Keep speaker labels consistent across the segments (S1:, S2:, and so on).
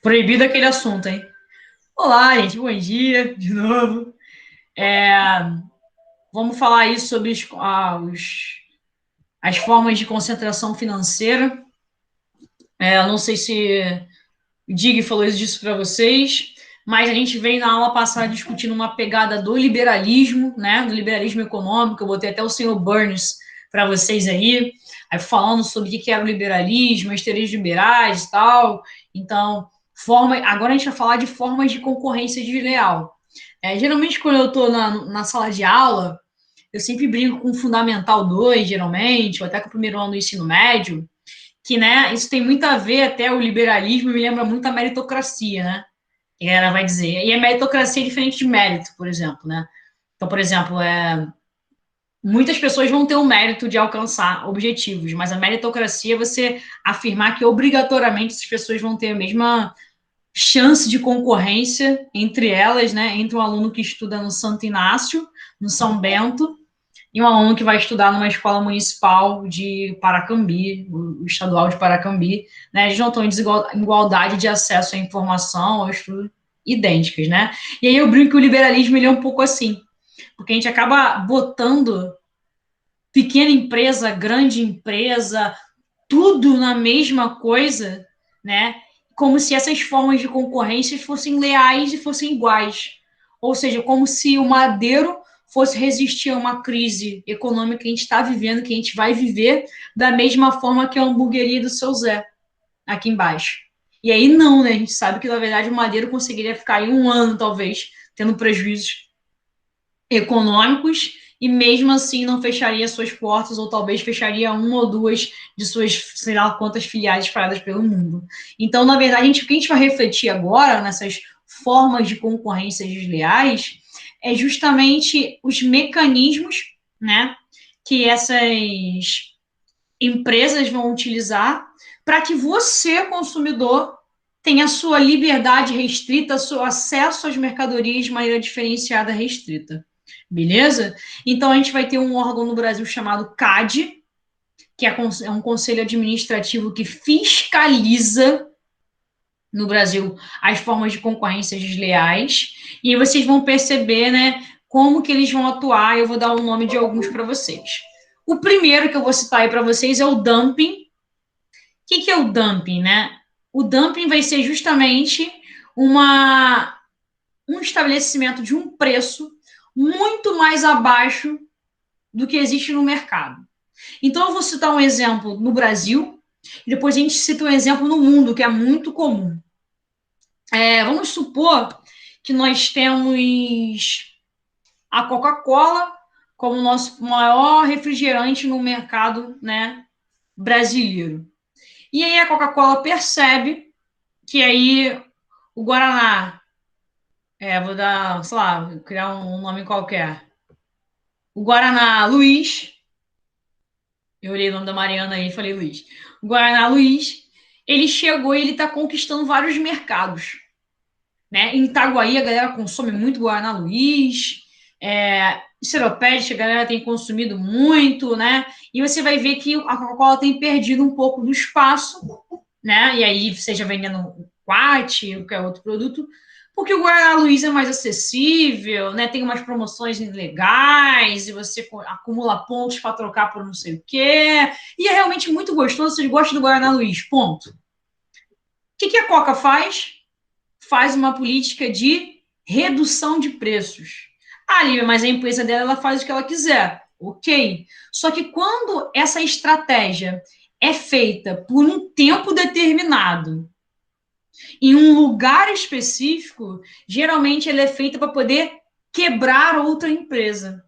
S1: Proibido aquele assunto, hein? Olá, gente, bom dia de novo. É, Vamos falar aí sobre as formas de concentração financeira. Não sei se o Dig falou disso para vocês, mas a gente vem na aula passada discutindo uma pegada do liberalismo, né? Do liberalismo econômico. Eu botei até o senhor Burns para vocês aí falando sobre o que era o liberalismo, as teorias liberais e tal. Então, agora a gente vai falar de formas de concorrência desleal. Geralmente, quando eu estou na sala de aula, eu sempre brinco com o Fundamental 2, geralmente, ou até com o primeiro ano do ensino médio, que, né, isso tem muito a ver, até o liberalismo me lembra muito a meritocracia, né? E ela vai dizer, e a meritocracia é diferente de mérito, por exemplo, né? Então, por exemplo, muitas pessoas vão ter o mérito de alcançar objetivos, mas a meritocracia é você afirmar que obrigatoriamente essas pessoas vão ter a mesma chance de concorrência entre elas, né? Entre um aluno que estuda no Santo Inácio, no São Bento, e um aluno que vai estudar numa escola municipal de Paracambi, o estadual de Paracambi, né? Eles não estão em igualdade de acesso à informação, ao estudo, idênticas, né? E aí eu brinco que o liberalismo ele é um pouco assim, porque a gente acaba botando pequena empresa, grande empresa, tudo na mesma coisa, né? Como se essas formas de concorrência fossem leais e fossem iguais. Ou seja, como se o Madeiro fosse resistir a uma crise econômica que a gente está vivendo, que a gente vai viver, da mesma forma que a hamburgueria do seu Zé, aqui embaixo. E aí não, né? A gente sabe que, na verdade, o Madeiro conseguiria ficar aí um ano, talvez, tendo prejuízos econômicos e mesmo assim não fecharia suas portas ou talvez fecharia uma ou duas de suas, sei lá quantas filiais espalhadas pelo mundo. Então, na verdade, o que a gente vai refletir agora nessas formas de concorrência desleais é justamente os mecanismos, né, que essas empresas vão utilizar para que você, consumidor, tenha a sua liberdade restrita, seu acesso às mercadorias de maneira diferenciada restrita. Beleza? Então, a gente vai ter um órgão no Brasil chamado CAD, que é um conselho administrativo que fiscaliza no Brasil as formas de concorrência desleais. E aí vocês vão perceber, né, como que eles vão atuar. Eu vou dar o nome de alguns para vocês. O primeiro que eu vou citar aí para vocês é o dumping. O que é o dumping, né? O dumping vai ser justamente um estabelecimento de um preço muito mais abaixo do que existe no mercado. Então, eu vou citar um exemplo no Brasil, e depois a gente cita um exemplo no mundo, que é muito comum. Vamos supor que nós temos a Coca-Cola como nosso maior refrigerante no mercado, né, brasileiro. E aí a Coca-Cola percebe que aí o Guaraná, vou dar, sei lá, criar um nome qualquer. O Guaraná Luiz, eu olhei o nome da Mariana aí e falei Luiz. O Guaraná Luiz, ele chegou e ele está conquistando vários mercados. Né? Em Itaguaí, a galera consome muito Guaraná Luiz. Em Seropédica, a galera tem consumido muito, né? E você vai ver que a Coca-Cola tem perdido um pouco do espaço, né? E aí, seja vendendo Quat, ou qualquer outro produto, porque o Guaraná Luiz é mais acessível, né? Tem umas promoções legais, e você acumula pontos para trocar por não sei o quê. E é realmente muito gostoso, vocês gostam do Guaraná Luiz, ponto. O que a Coca faz? Faz uma política de redução de preços. Ah, Lívia, mas a empresa dela ela faz o que ela quiser. Ok. Só que quando essa estratégia é feita por um tempo determinado, em um lugar específico, geralmente ela é feita para poder quebrar outra empresa.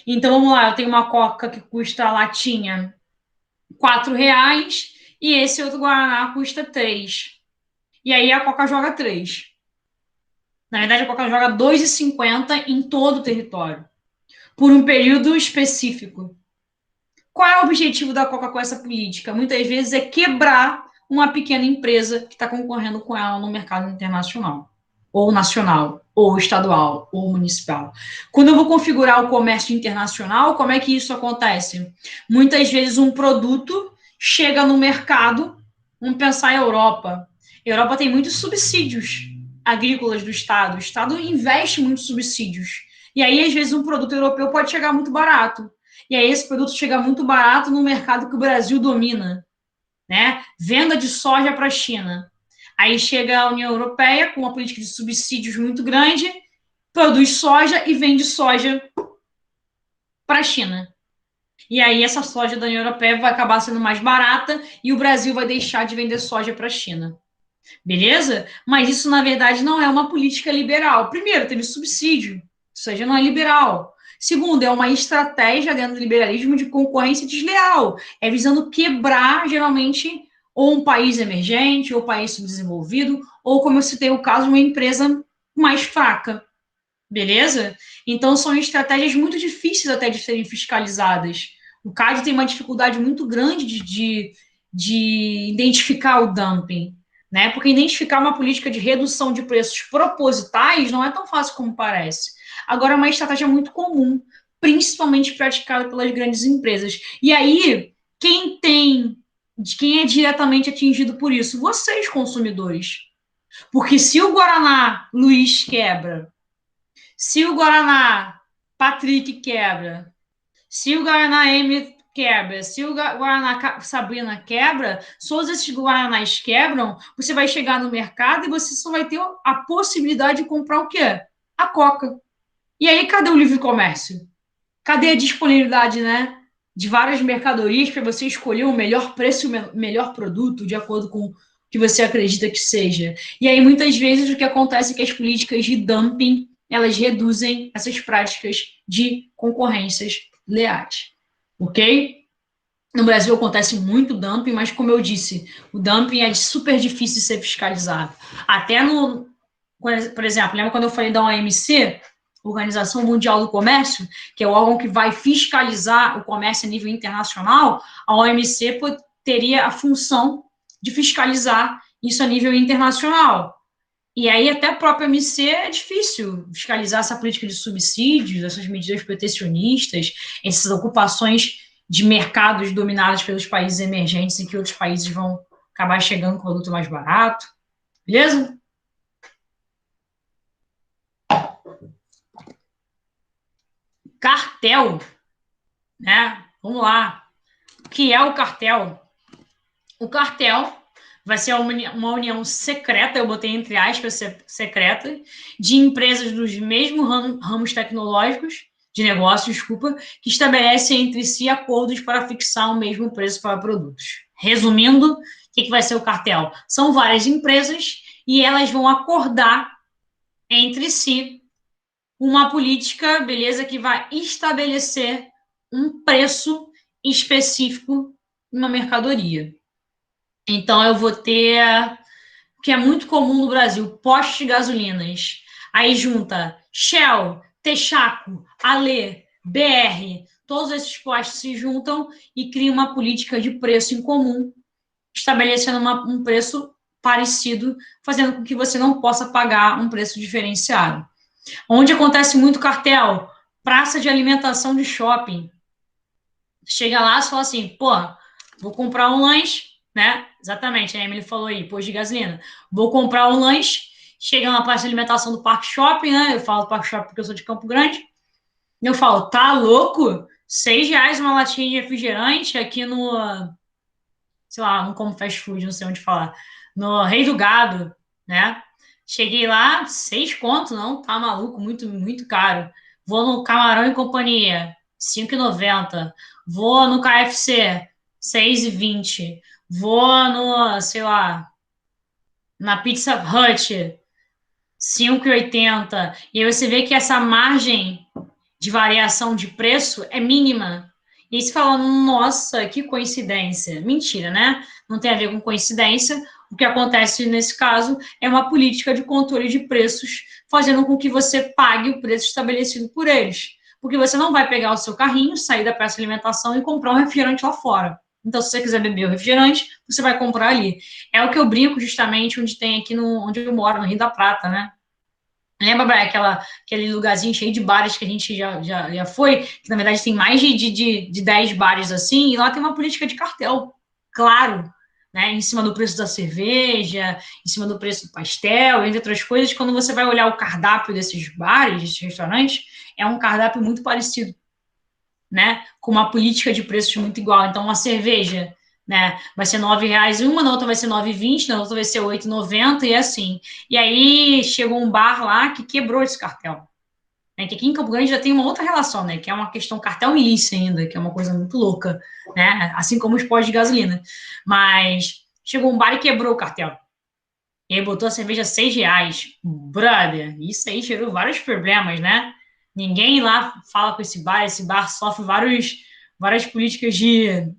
S1: Então, vamos lá, eu tenho uma Coca que custa a latinha R$ 4 e esse outro Guaraná custa 3. E aí a Coca joga 3. Na verdade, a Coca joga 2,50 em todo o território, por um período específico. Qual é o objetivo da Coca com essa política? Muitas vezes é quebrar uma pequena empresa que está concorrendo com ela no mercado internacional, ou nacional, ou estadual, ou municipal. Quando eu vou configurar o comércio internacional, como é que isso acontece? Muitas vezes um produto chega no mercado Vamos pensar a Europa. A Europa tem muitos subsídios agrícolas do Estado. O Estado investe muitos subsídios. E aí, às vezes, um produto europeu pode chegar muito barato. E aí, esse produto chega muito barato no mercado que o Brasil domina, né? Venda de soja para a China. Aí chega a União Europeia com uma política de subsídios muito grande, produz soja e vende soja para a China. E aí essa soja da União Europeia vai acabar sendo mais barata e o Brasil vai deixar de vender soja para a China. Beleza? Mas isso, na verdade, não é uma política liberal. Primeiro, teve subsídio, ou seja, não é liberal. Segundo, é uma estratégia dentro do liberalismo de concorrência desleal. É visando quebrar, geralmente, ou um país emergente, ou um país subdesenvolvido, ou, como eu citei o caso, uma empresa mais fraca. Beleza? Então, são estratégias muito difíceis até de serem fiscalizadas. O CAD tem uma dificuldade muito grande de identificar o dumping, né? Porque identificar uma política de redução de preços propositais não é tão fácil como parece. Agora, é uma estratégia muito comum, principalmente praticada pelas grandes empresas. E aí, quem é diretamente atingido por isso? Vocês, consumidores. Porque se o Guaraná Luiz quebra, se o Guaraná Patrick quebra, se o Guaraná M quebra, se o Guaraná Sabrina quebra, todos esses Guaranás quebram, você vai chegar no mercado e você só vai ter a possibilidade de comprar o quê? A Coca. E aí, cadê o livre comércio? Cadê a disponibilidade, né? De várias mercadorias para você escolher o melhor preço e o melhor produto de acordo com o que você acredita que seja. E aí, muitas vezes, o que acontece é que as políticas de dumping elas reduzem essas práticas de concorrências leais. Ok? No Brasil acontece muito dumping, mas como eu disse, o dumping é super difícil de ser fiscalizado. Até no, por exemplo, lembra quando eu falei da OMC, Organização Mundial do Comércio, que é o órgão que vai fiscalizar o comércio a nível internacional, a OMC teria a função de fiscalizar isso a nível internacional. E aí, até a própria MC é difícil fiscalizar essa política de subsídios, essas medidas protecionistas, essas ocupações de mercados dominados pelos países emergentes, em que outros países vão acabar chegando com produto mais barato. Beleza? Cartel, né? Vamos lá. O que é o cartel? O cartel vai ser uma união secreta, eu botei entre aspas secreta, de empresas dos mesmos ramos tecnológicos, de negócios, desculpa, que estabelecem entre si acordos para fixar o mesmo preço para produtos. Resumindo, o que vai ser o cartel? São várias empresas e elas vão acordar entre si uma política, beleza, que vai estabelecer um preço específico numa mercadoria. Então, eu vou ter, que é muito comum no Brasil, postos de gasolinas. Aí junta Shell, Texaco, Ale, BR, todos esses postos se juntam e criam uma política de preço em comum, estabelecendo um preço parecido, fazendo com que você não possa pagar um preço diferenciado. Onde acontece muito cartel? Praça de alimentação de shopping. Chega lá e fala assim, pô, vou comprar um lanche, né? Exatamente, a Emily falou aí, posto de gasolina. Vou comprar um lanche, chega na praça de alimentação do Parque Shopping, né? Eu falo Parque Shopping porque eu sou de Campo Grande. Eu falo, tá louco? R$ 6 uma latinha de refrigerante aqui no, sei lá, não como fast food, não sei onde falar, no Rei do Gado, né? Cheguei lá, 6 conto, não, tá maluco, muito, muito caro. Vou no Camarão e Companhia, 5,90. Vou no KFC, 6,20. Vou no, sei lá, na Pizza Hut, 5,80. E aí você vê que essa margem de variação de preço é mínima. E aí você fala, nossa, que coincidência. Mentira, né? Não tem a ver com coincidência. O que acontece nesse caso é uma política de controle de preços, fazendo com que você pague o preço estabelecido por eles. Porque você não vai pegar o seu carrinho, sair da praça de alimentação e comprar um refrigerante lá fora. Então, se você quiser beber o refrigerante, você vai comprar ali. É o que eu brinco justamente onde tem aqui onde eu moro, no Rio da Prata, né? Lembra, Brian, aquele lugarzinho cheio de bares que a gente já foi, que na verdade tem mais de 10 bares assim, e lá tem uma política de cartel, claro. né, em cima do preço da cerveja, em cima do preço do pastel, entre outras coisas. Quando você vai olhar o cardápio desses bares, desses restaurantes, é um cardápio muito parecido, né, com uma política de preços muito igual. Então, uma cerveja, né, vai ser R$ 9 uma, na outra vai ser 9,20, na outra vai ser 8,90 e assim. E aí chegou um bar lá que quebrou esse cartel. Né, que aqui em Campo Grande já tem uma outra relação, né, que é uma questão cartel-milícia ainda, que é uma coisa muito louca, né, assim como os postos de gasolina. Mas chegou um bar e quebrou o cartel. E aí botou a cerveja R$ 6. Brother, isso aí gerou vários problemas, né? Ninguém lá fala com esse bar sofre várias políticas de.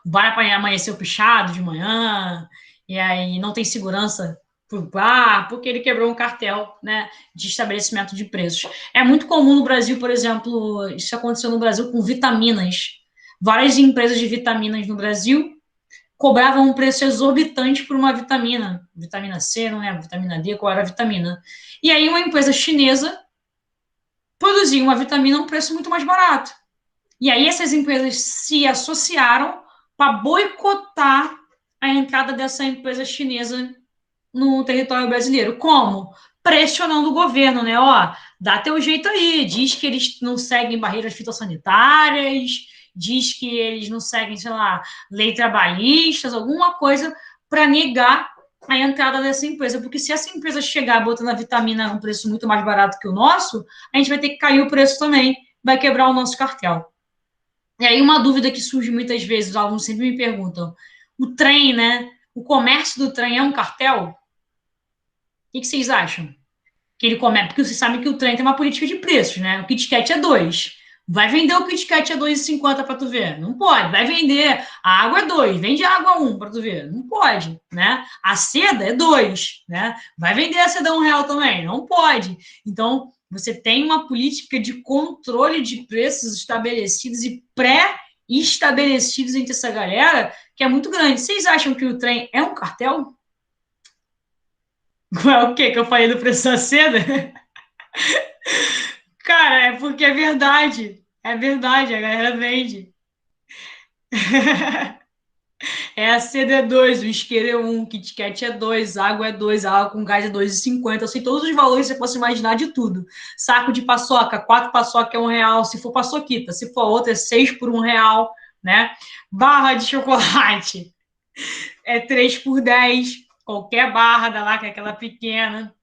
S1: O bar amanheceu pichado de manhã, e aí não tem segurança pro bar, porque ele quebrou um cartel, né, de estabelecimento de preços. É muito comum no Brasil, por exemplo, isso aconteceu no Brasil com vitaminas. Várias empresas de vitaminas no Brasil cobravam um preço exorbitante por uma vitamina C, não é? Vitamina D, qual era a vitamina? E aí uma empresa chinesa produzia uma vitamina a um preço muito mais barato. E aí essas empresas se associaram para boicotar a entrada dessa empresa chinesa no território brasileiro. Como? Pressionando o governo, né? Ó, dá teu jeito aí, diz que eles não seguem barreiras fitossanitárias, diz que eles não seguem, sei lá, lei trabalhistas, alguma coisa para negar a entrada dessa empresa. Porque se essa empresa chegar botando a vitamina a um preço muito mais barato que o nosso, a gente vai ter que cair o preço também, vai quebrar o nosso cartel. E aí uma dúvida que surge muitas vezes, os alunos sempre me perguntam, o trem, né? O comércio do trem é um cartel? O que vocês acham? Que ele começa, porque vocês sabem que o trem tem uma política de preços, né? O Kit Kat é 2. Vai vender o Kit Kat a 2,50 para tu ver? Não pode. Vai vender a água é 2, vende a água 1 para tu ver? Não pode, né? A seda é 2, né? Vai vender a seda R$ 1 também? Não pode. Então, você tem uma política de controle de preços estabelecidos e pré-estabelecidos entre essa galera que é muito grande. Vocês acham que o trem é um cartel? É o quê? Que eu falei do preço da seda? Cara, é porque é verdade. É verdade, a galera vende. É a CD é 2, o isqueiro é 1, Kit Kat é 2, água é 2, água com gás é 2,50. Eu sei todos os valores que você possa imaginar de tudo. Saco de paçoca, 4 paçoca é R$ 1, se for paçoquita. Se for outra, é 6 por R$ 1, né? Barra de chocolate é 3 por 10. Qualquer barra da lá, que é aquela pequena.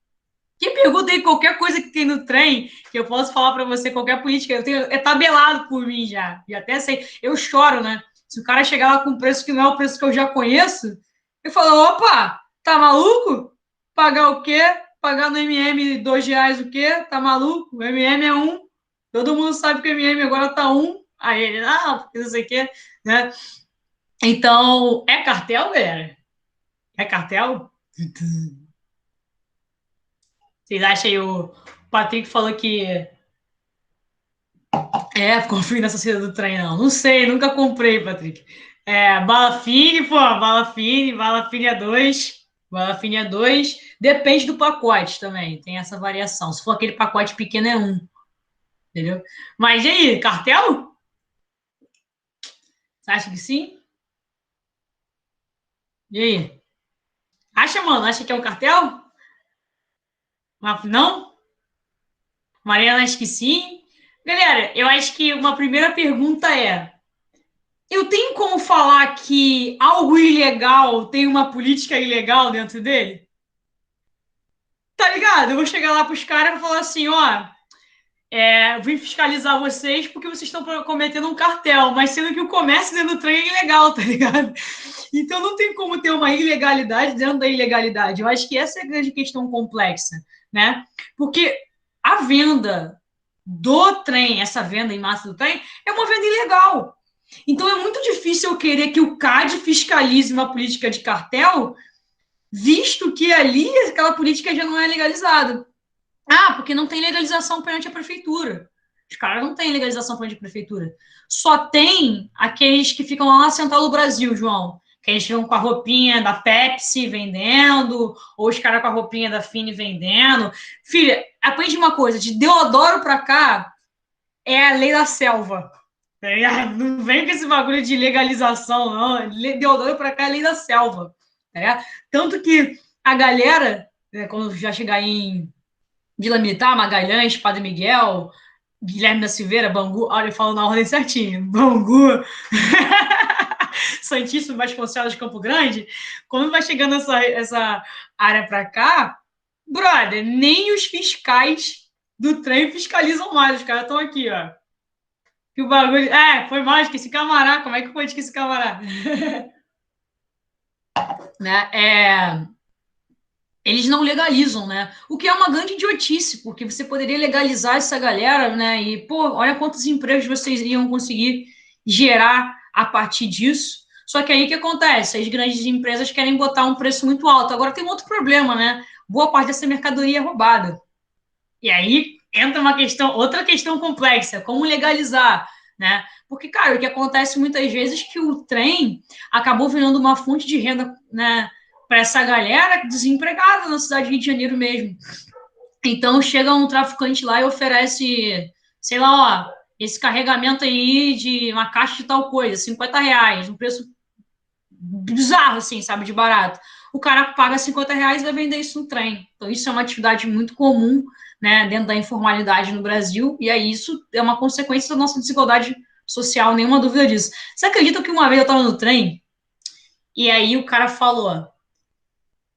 S1: Que pergunta aí qualquer coisa que tem no trem, que eu posso falar para você, qualquer política, é tabelado por mim já. E até sei, eu choro, né? Se o cara chegar lá com um preço que não é o preço que eu já conheço, eu falo, opa, tá maluco? Pagar o quê? Pagar no MM R$ 2 o quê? Tá maluco? O MM é 1. Todo mundo sabe que o MM agora tá 1. Aí ele, porque não sei o quê, né? Então, é cartel, galera? É cartel? Vocês acham aí, o Patrick falou que confio nessa saída do trem, não. Não sei, nunca comprei, Patrick. Bala fine, pô, bala fine é 2. Bala fine é 2. Depende do pacote também, tem essa variação. Se for aquele pacote pequeno, é 1, entendeu? Mas e aí, cartel? Você acha que sim? E aí? Acha, mano? Acha que é um cartel? Não? Mariana, acha que sim? Galera, eu acho que uma primeira pergunta é: eu tenho como falar que algo ilegal tem uma política ilegal dentro dele? Tá ligado? Eu vou chegar lá pros caras e vou falar assim, ó, eu vim fiscalizar vocês porque vocês estão cometendo um cartel, mas sendo que o comércio dentro do trem é ilegal, tá ligado? Então não tem como ter uma ilegalidade dentro da ilegalidade. Eu acho que essa é a grande questão complexa, né? Porque a venda do trem, essa venda em massa do trem, é uma venda ilegal. Então é muito difícil eu querer que o CAD fiscalize uma política de cartel, visto que ali aquela política já não é legalizada. Porque não tem legalização perante a prefeitura. Os caras não têm legalização perante a prefeitura. Só tem aqueles que ficam lá na Central do Brasil, João. Que eles ficam com a roupinha da Pepsi vendendo, ou os caras com a roupinha da Fini vendendo. Filha, aprende uma coisa: de Deodoro pra cá é a lei da selva. Tá ligado? Não vem com esse bagulho de legalização, não. Deodoro pra cá é lei da selva. Tá ligado? Tanto que a galera, né, quando já chegar em Vila Militar, Magalhães, Padre Miguel, Guilherme da Silveira, Bangu, olha, eu falo na ordem certinho, Bangu, Santíssimo Vasconcelos de Campo Grande, quando vai chegando essa área para cá, brother, nem os fiscais do trem fiscalizam mais, os caras estão aqui, ó. Que o bagulho. É, foi mal, esqueci camará. Como é que foi esqueci camará? Né? Eles não legalizam, né? O que é uma grande idiotice, porque você poderia legalizar essa galera, né? E, pô, olha quantos empregos vocês iriam conseguir gerar a partir disso. Só que aí o que acontece? As grandes empresas querem botar um preço muito alto. Agora tem um outro problema, né? Boa parte dessa mercadoria é roubada. E aí entra uma questão, outra questão complexa, como legalizar, né? Porque, cara, o que acontece muitas vezes é que o trem acabou virando uma fonte de renda, né, para essa galera desempregada na cidade do Rio de Janeiro mesmo. Então chega um traficante lá e oferece, sei lá, ó, esse carregamento aí de uma caixa de tal coisa, R$ 50, um preço bizarro, assim, sabe, de barato. O cara paga R$ 50 e vai vender isso no trem. Então, isso é uma atividade muito comum, né, dentro da informalidade no Brasil, e aí isso é uma consequência da nossa desigualdade social, nenhuma dúvida disso. Você acredita que uma vez eu estava no trem, e aí o cara falou,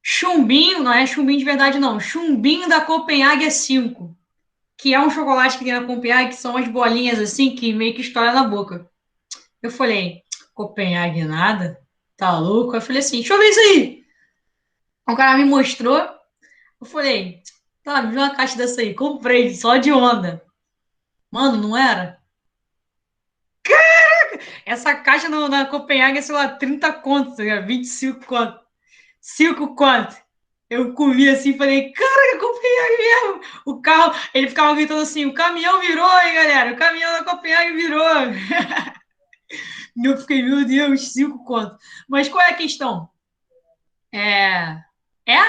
S1: chumbinho, não é chumbinho de verdade não, chumbinho da Copenhague é 5, que é um chocolate que tem na Copenhague, que são umas bolinhas assim, que meio que estoura na boca. Eu falei, Copenhague nada? Tá louco? Eu falei assim, deixa eu ver isso aí. O cara me mostrou, eu falei, tá, me viu uma caixa dessa aí, comprei, só de onda. Mano, não era? Essa caixa na Copenhague é, sei lá, 30 conto, tá ligado? 25 conto, 5 conto. Eu comi assim, falei, cara, que Copenhague mesmo. O carro, ele ficava gritando assim, o caminhão virou, hein, galera? O caminhão da Copenhague virou. E eu fiquei, meu Deus, 5 conto. Mas qual é a questão? É? É?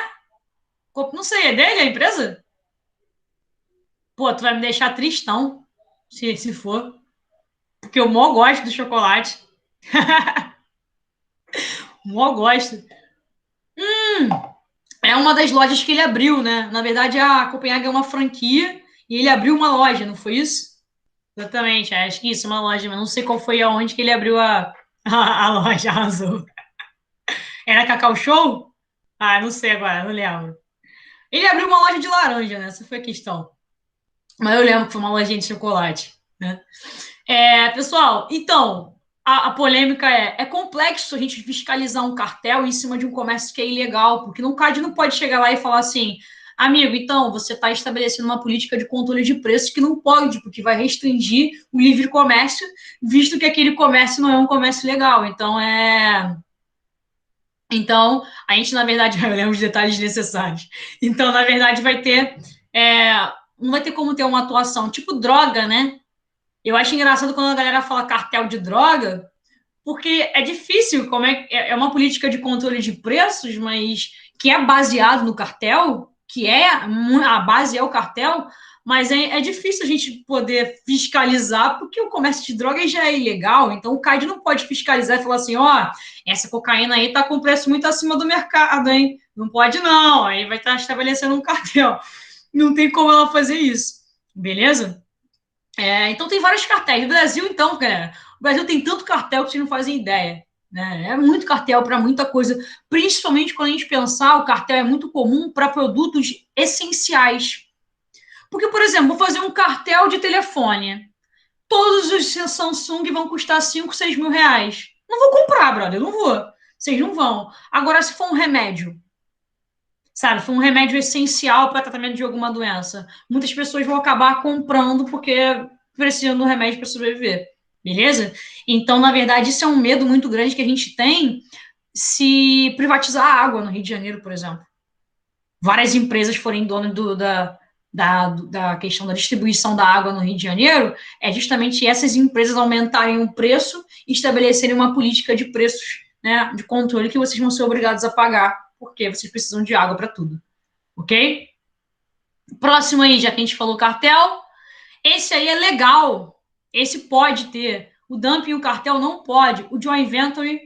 S1: Não sei, é dele a empresa? Pô, tu vai me deixar tristão, se for. Porque eu mó gosto do chocolate. Mó gosto. É uma das lojas que ele abriu, né? Na verdade, a Copenhague é uma franquia e ele abriu uma loja, não foi isso? Exatamente, acho que isso, uma loja, mas não sei qual foi aonde que ele abriu a loja, arrasou. Era Cacau Show? Ah, não sei agora, não lembro. Ele abriu uma loja de laranja, né? Essa foi a questão. Mas eu lembro que foi uma lojinha de chocolate, né? Pessoal, então, a polêmica é complexo a gente fiscalizar um cartel em cima de um comércio que é ilegal, porque o CAD não pode chegar lá e falar assim, amigo, então, você está estabelecendo uma política de controle de preços que não pode, porque vai restringir o livre comércio, visto que aquele comércio não é um comércio legal. Então, a gente, na verdade, eu lembro os detalhes necessários. Então, na verdade, é, não vai ter como ter uma atuação, tipo droga, né? Eu acho engraçado quando a galera fala cartel de droga, porque é difícil, é uma política de controle de preços, mas que é baseado no cartel, que é a base é o cartel, mas é difícil a gente poder fiscalizar, porque o comércio de drogas já é ilegal, então o CAD não pode fiscalizar e falar assim, ó, essa cocaína aí tá com preço muito acima do mercado, hein? Não pode não, aí vai estar estabelecendo um cartel. Não tem como ela fazer isso, beleza? Então tem vários cartéis. No Brasil, então, cara, o Brasil tem tanto cartel que vocês não fazem ideia. Né? É muito cartel para muita coisa, principalmente quando a gente pensar, o cartel é muito comum para produtos essenciais. Porque, por exemplo, vou fazer um cartel de telefone. Todos os Samsung vão custar 5, 6 mil reais. Não vou comprar, brother, não vou. Vocês não vão. Agora, se for um remédio, sabe, for um remédio essencial para tratamento de alguma doença, muitas pessoas vão acabar comprando porque precisam do remédio para sobreviver, beleza? Então, na verdade, isso é um medo muito grande que a gente tem se privatizar a água no Rio de Janeiro, por exemplo. Várias empresas forem donas da questão da distribuição da água no Rio de Janeiro, é justamente essas empresas aumentarem o preço e estabelecerem uma política de preços, né, de controle que vocês vão ser obrigados a pagar, porque vocês precisam de água para tudo, ok? Próximo aí, já que a gente falou cartel, esse aí é legal, esse pode ter O dumping e o cartel não pode. O joint venture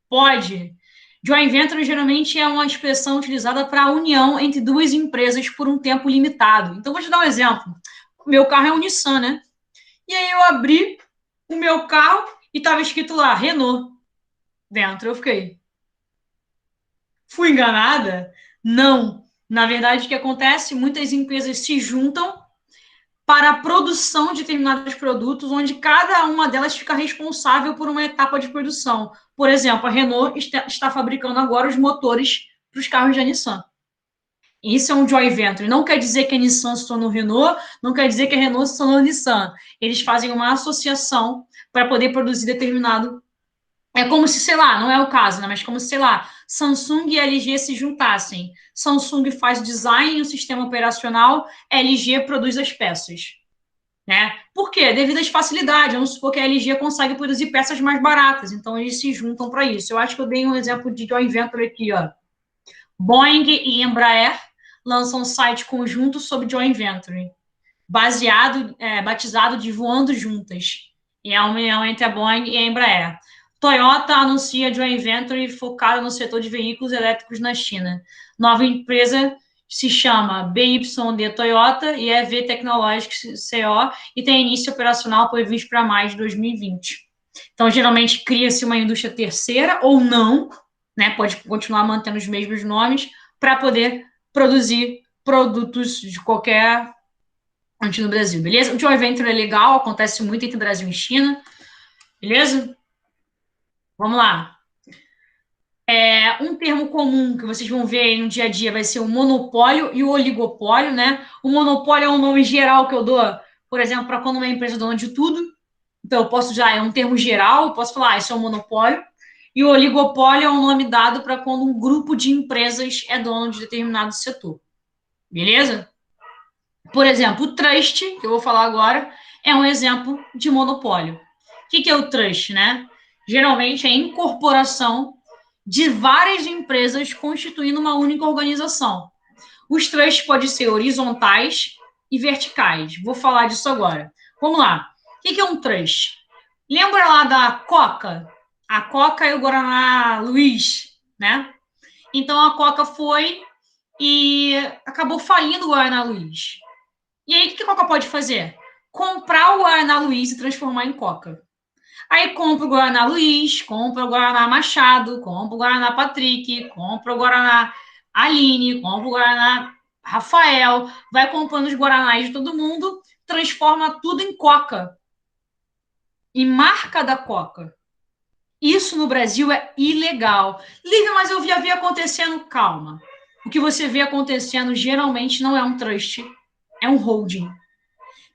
S1: pode. Joint venture geralmente é uma expressão utilizada para a união entre duas empresas por um tempo limitado. Então, vou te dar um exemplo. O meu carro é um Nissan, né? E aí eu abri o meu carro e estava escrito lá, Renault, dentro. Eu fiquei, fui enganada? Não. Na verdade, o que acontece? Muitas empresas se juntam para a produção de determinados produtos, onde cada uma delas fica responsável por uma etapa de produção. Por exemplo, a Renault está fabricando agora os motores para os carros da Nissan. Isso é um joint venture. Não quer dizer que a Nissan se tornou Renault, não quer dizer que a Renault se tornou Nissan. Eles fazem uma associação para poder produzir determinado. É como se, sei lá, não é o caso, né? Mas como se, sei lá, Samsung e LG se juntassem. Samsung faz design e o sistema operacional, LG produz as peças. Né? Por quê? Devido às facilidades. Vamos supor que a LG consegue produzir peças mais baratas, então eles se juntam para isso. Eu acho que eu dei um exemplo de joint venture aqui, ó. Boeing e Embraer lançam um site conjunto sobre joint venture, batizado de Voando Juntas. E é uma união entre a Boeing e a Embraer. Toyota anuncia joint venture focado no setor de veículos elétricos na China. Nova empresa se chama BYD Toyota e é V Technologies CO e tem início operacional previsto para mais de 2020. Então, geralmente, cria-se uma indústria terceira ou não, né? Pode continuar mantendo os mesmos nomes para poder produzir produtos de qualquer antes no Brasil, beleza? O joint venture é legal, acontece muito entre Brasil e China, beleza? Vamos lá. Um termo comum que vocês vão ver aí no dia a dia vai ser o monopólio e o oligopólio, né? O monopólio é um nome geral que eu dou, por exemplo, para quando uma empresa é dona de tudo. Então, eu posso já, é um termo geral, eu posso falar, isso é um monopólio. E o oligopólio é um nome dado para quando um grupo de empresas é dono de determinado setor. Beleza? Por exemplo, o trust, que eu vou falar agora, é um exemplo de monopólio. O que é o trust, né? Geralmente é a incorporação de várias empresas constituindo uma única organização. Os trusts podem ser horizontais e verticais. Vou falar disso agora. Vamos lá. O que é um trust? Lembra lá da Coca? A Coca e o Guaraná Luiz, né? Então a Coca foi e acabou falindo o Guaraná Luiz. E aí, o que a Coca pode fazer? Comprar o Guaraná Luiz e transformar em Coca. Aí compra o Guaraná Luiz, compra o Guaraná Machado, compra o Guaraná Patrick, compra o Guaraná Aline, compra o Guaraná Rafael, vai comprando os Guaranás de todo mundo, transforma tudo em Coca. E marca da Coca. Isso no Brasil é ilegal. Lívia, mas eu vi acontecendo. Calma. O que você vê acontecendo geralmente não é um trust, é um holding.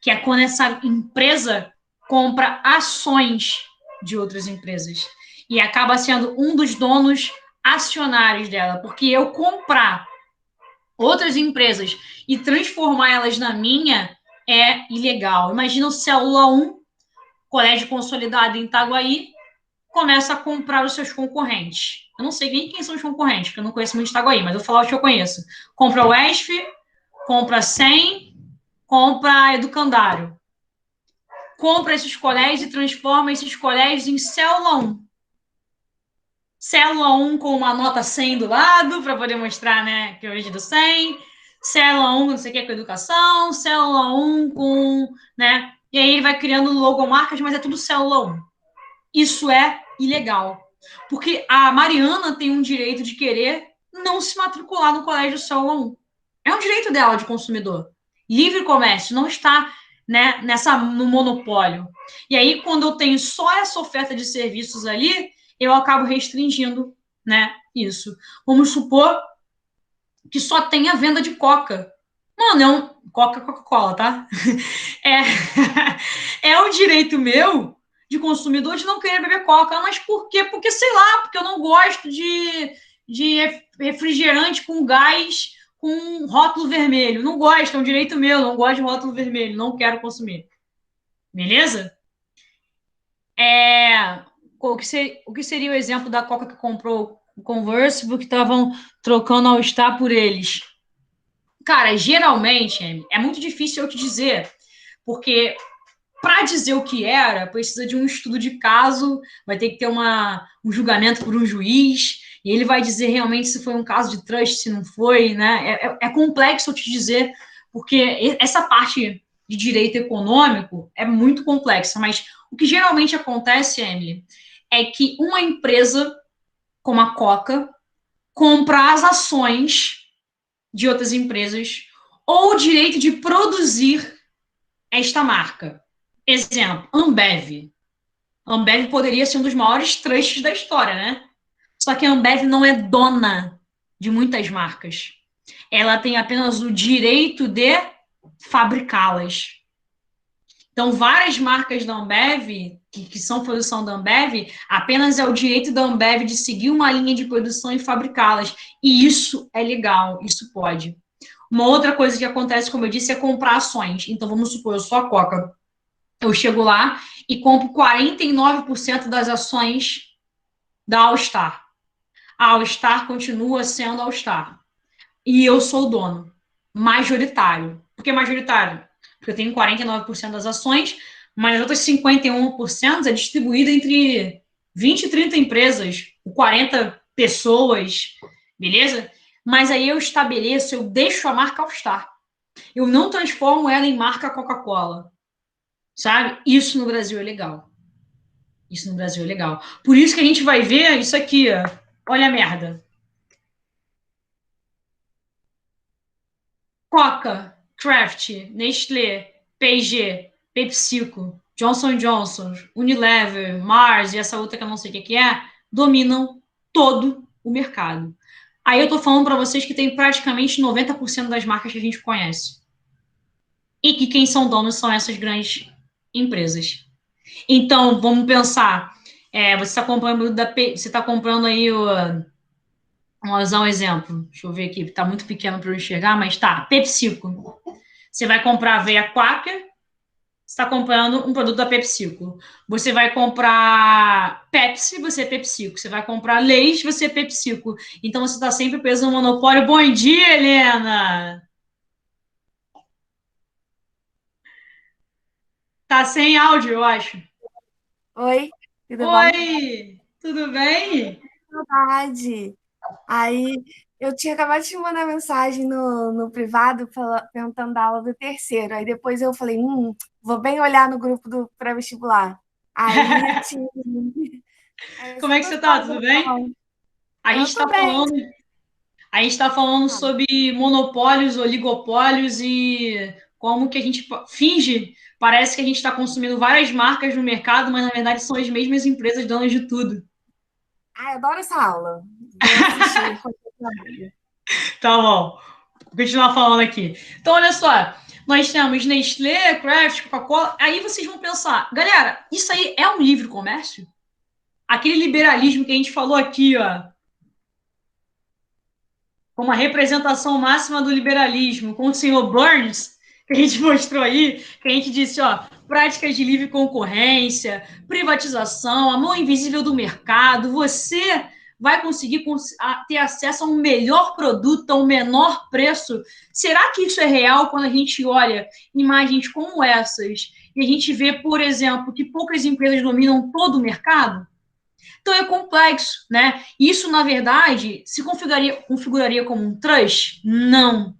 S1: Que é quando essa empresa compra ações de outras empresas e acaba sendo um dos donos acionários dela, porque eu comprar outras empresas e transformar elas na minha é ilegal. Imagina o Célula 1, colégio consolidado em Itaguaí, começa a comprar os seus concorrentes. Eu não sei nem quem são os concorrentes, porque eu não conheço muito Itaguaí, mas eu vou falar o que eu conheço. Compra o ESF, compra a SEM, compra a Educandário. Compra esses colégios e transforma esses colégios em célula 1. Célula 1 com uma nota 100 do lado, para poder mostrar, né, que é a origem do 100. Célula 1, não sei o que, com educação. Célula 1 com, né, e aí ele vai criando logomarcas, mas é tudo célula 1. Isso é ilegal. Porque a Mariana tem um direito de querer não se matricular no colégio célula 1. É um direito dela de consumidor. Livre comércio não está, né, no monopólio. E aí, quando eu tenho só essa oferta de serviços ali, eu acabo restringindo, né, isso. Vamos supor que só tenha venda de coca. Mano, Coca-Cola, tá? É um direito meu de consumidor de não querer beber coca. Mas por quê? Porque, sei lá, porque eu não gosto de refrigerante com gás com rótulo vermelho. Não gosto, é um direito meu, não gosto de rótulo vermelho, não quero consumir. Beleza? O que seria o exemplo da Coca que comprou o Converse porque estavam trocando All Star por eles? Cara, geralmente, é muito difícil eu te dizer, porque para dizer o que era, precisa de um estudo de caso, vai ter que ter um julgamento por um juiz, e ele vai dizer realmente se foi um caso de trust, se não foi, né? É complexo eu te dizer, porque essa parte de direito econômico é muito complexa, mas o que geralmente acontece, Emily, é que uma empresa como a Coca compra as ações de outras empresas ou o direito de produzir esta marca. Exemplo, Ambev. Ambev poderia ser um dos maiores trusts da história, né? Só que a Ambev não é dona de muitas marcas. Ela tem apenas o direito de fabricá-las. Então, várias marcas da Ambev, que são produção da Ambev, apenas é o direito da Ambev de seguir uma linha de produção e fabricá-las. E isso é legal, isso pode. Uma outra coisa que acontece, como eu disse, é comprar ações. Então, vamos supor, eu sou a Coca. Eu chego lá e compro 49% das ações da All Star. A All Star continua sendo All Star. E eu sou o dono, majoritário. Por que majoritário? Porque eu tenho 49% das ações, mas as outras 51% é distribuído entre 20 e 30 empresas, 40 pessoas, beleza? Mas aí eu estabeleço, eu deixo a marca All Star. Eu não transformo ela em marca Coca-Cola, sabe? Isso no Brasil é legal. Isso no Brasil é legal. Por isso que a gente vai ver isso aqui, ó. Olha a merda. Coca, Kraft, Nestlé, P&G, PepsiCo, Johnson Johnson, Unilever, Mars e essa outra que eu não sei o que é, dominam todo o mercado. Aí eu tô falando para vocês que tem praticamente 90% das marcas que a gente conhece. E que quem são donos são essas grandes empresas. Então, vamos pensar. Você está comprando você está comprando aí o. Vamos usar um exemplo. Deixa eu ver aqui, está muito pequeno para eu enxergar, mas tá, PepsiCo. Você vai comprar aveia Quaker, você está comprando um produto da PepsiCo. Você vai comprar Pepsi, você é PepsiCo. Você vai comprar leite, você é PepsiCo. Então você está sempre preso no monopólio. Bom dia, Helena! Tá sem áudio, eu acho.
S2: Oi, tudo bom?
S1: Oi, tudo bem?
S2: Saudade. Aí eu tinha acabado de te mandar mensagem no privado perguntando da aula do terceiro. Aí depois eu falei, vou bem olhar no grupo do pré-vestibular. Aí tinha. Aí eu
S1: Como é que
S2: super
S1: você tá?
S2: ocupada.
S1: Tudo bem? A gente
S2: Eu tô
S1: está
S2: bem.
S1: falando A gente está falando sobre monopólios, oligopólios e como que a gente finge, parece que a gente está consumindo várias marcas no mercado, mas na verdade são as mesmas empresas donas de tudo.
S2: Ah, eu adoro essa aula. Vou assistir enquanto eu trabalho.
S1: Tá bom, vou continuar falando aqui. Então, olha só, nós temos Nestlé, Kraft, Coca-Cola. Aí vocês vão pensar, galera, isso aí é um livre comércio? Aquele liberalismo que a gente falou aqui, ó, como a representação máxima do liberalismo, com o senhor Burns, que a gente mostrou aí, que a gente disse, ó, práticas de livre concorrência, privatização, a mão invisível do mercado, você vai conseguir ter acesso a um melhor produto, a um menor preço. Será que isso é real quando a gente olha imagens como essas e a gente vê, por exemplo, que poucas empresas dominam todo o mercado? Então é complexo, né? Isso, na verdade, se configuraria como um trust? Não.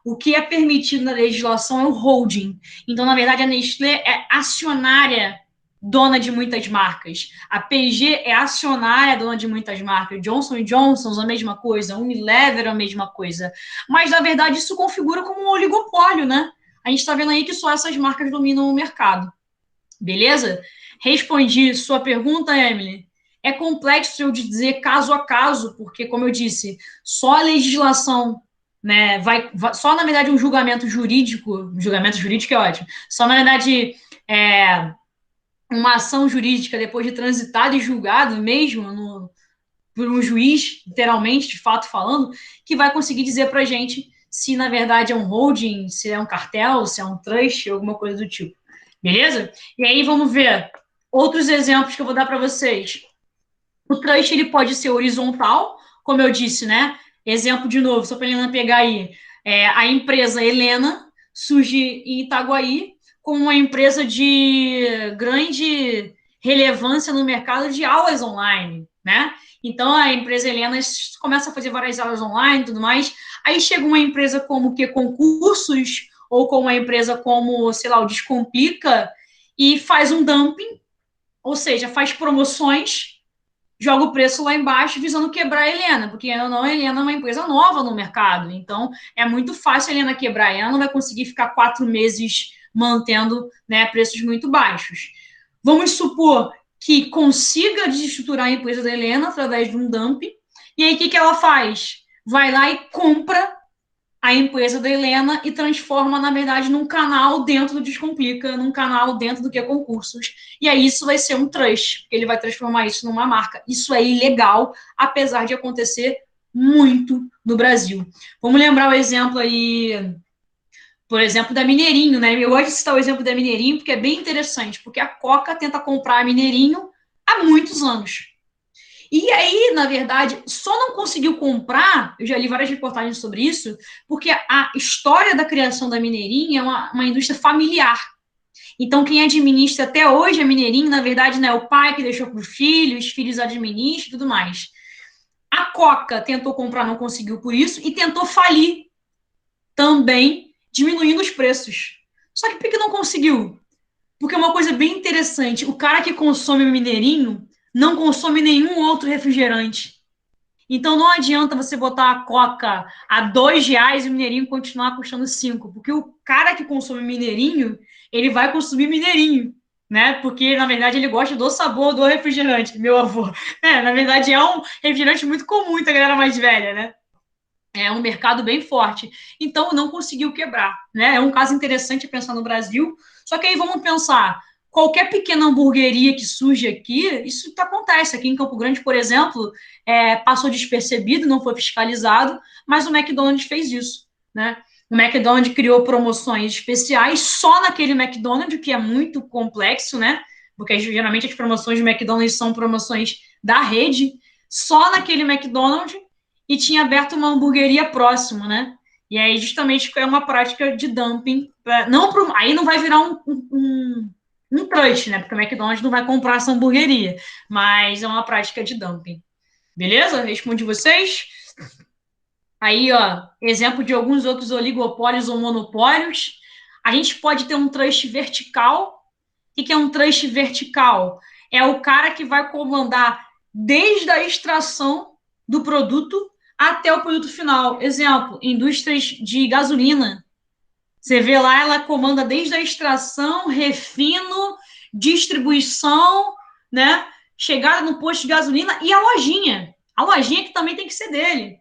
S1: O que é permitido na legislação é o holding. Então, na verdade, a Nestlé é acionária dona de muitas marcas. A P&G é acionária dona de muitas marcas. Johnson Johnson, a mesma coisa. Unilever, a mesma coisa. Mas, na verdade, isso configura como um oligopólio, né? A gente está vendo aí que só essas marcas dominam o mercado. Beleza? Respondi sua pergunta, Emily. É complexo eu dizer caso a caso, porque, como eu disse, só a legislação, né, só na verdade um julgamento jurídico é ótimo, só na verdade é, uma ação jurídica depois de transitado e julgado mesmo por um juiz, literalmente, de fato falando, que vai conseguir dizer para a gente se na verdade é um holding, se é um cartel, se é um trust, alguma coisa do tipo. Beleza? E aí vamos ver outros exemplos que eu vou dar para vocês. O trust ele pode ser horizontal, como eu disse, né? Exemplo de novo, só para a Helena pegar aí. A empresa Helena surge em Itaguaí como uma empresa de grande relevância no mercado de aulas online, né? Então, a empresa Helena começa a fazer várias aulas online e tudo mais. Aí chega uma empresa como que Concursos, ou com uma empresa como, sei lá, o Descomplica, e faz um dumping, ou seja, faz promoções, joga o preço lá embaixo, visando quebrar a Helena, porque não, a Helena é uma empresa nova no mercado, então é muito fácil a Helena quebrar, ela não vai conseguir ficar 4 meses mantendo, né, preços muito baixos. Vamos supor que consiga desestruturar a empresa da Helena através de um dumping, e aí o que ela faz? Vai lá e compra a empresa da Helena e transforma, na verdade, num canal dentro do Descomplica, num canal dentro do que é Concursos. E aí isso vai ser um trust, porque ele vai transformar isso numa marca. Isso é ilegal, apesar de acontecer muito no Brasil. Vamos lembrar o exemplo aí, por exemplo, da Mineirinho, né? Eu gosto de citar o exemplo da Mineirinho, porque é bem interessante, porque a Coca tenta comprar a Mineirinho há muitos anos. E aí, na verdade, só não conseguiu comprar, eu já li várias reportagens sobre isso, porque a história da criação da Mineirinha é uma indústria familiar. Então, quem administra até hoje a Mineirinho, na verdade, não é o pai que deixou para o filho, os filhos administram e tudo mais. A Coca tentou comprar, não conseguiu por isso, e tentou falir também, diminuindo os preços. Só que por que não conseguiu? Porque é uma coisa bem interessante, o cara que consome o Mineirinho não consome nenhum outro refrigerante. Então não adianta você botar a Coca a R$ 2 e o Mineirinho continuar custando 5, porque o cara que consome Mineirinho, ele vai consumir Mineirinho, né? Porque, na verdade, ele gosta do sabor do refrigerante, meu avô. Na verdade, é um refrigerante muito comum entre a galera mais velha, né? É um mercado bem forte. Então, não conseguiu quebrar, né? É um caso interessante pensar no Brasil. Só que aí vamos pensar, qualquer pequena hamburgueria que surge aqui, isso acontece. Aqui em Campo Grande, por exemplo, passou despercebido, não foi fiscalizado, mas o McDonald's fez isso, né? O McDonald's criou promoções especiais só naquele McDonald's, que é muito complexo, né? Porque geralmente as promoções de McDonald's são promoções da rede, só naquele McDonald's, e tinha aberto uma hamburgueria próximo, né? E aí, justamente, é uma prática de dumping. Não pro, aí não vai virar um trust, né? Porque o McDonald's não vai comprar essa hamburgueria. Mas é uma prática de dumping. Beleza? Respondi vocês. Aí, ó, exemplo de alguns outros oligopólios ou monopólios. A gente pode ter um trust vertical. O que é um trust vertical? É o cara que vai comandar desde a extração do produto até o produto final. Exemplo, indústrias de gasolina. Você vê lá, ela comanda desde a extração, refino, distribuição, né? Chegada no posto de gasolina e a lojinha. A lojinha que também tem que ser dele,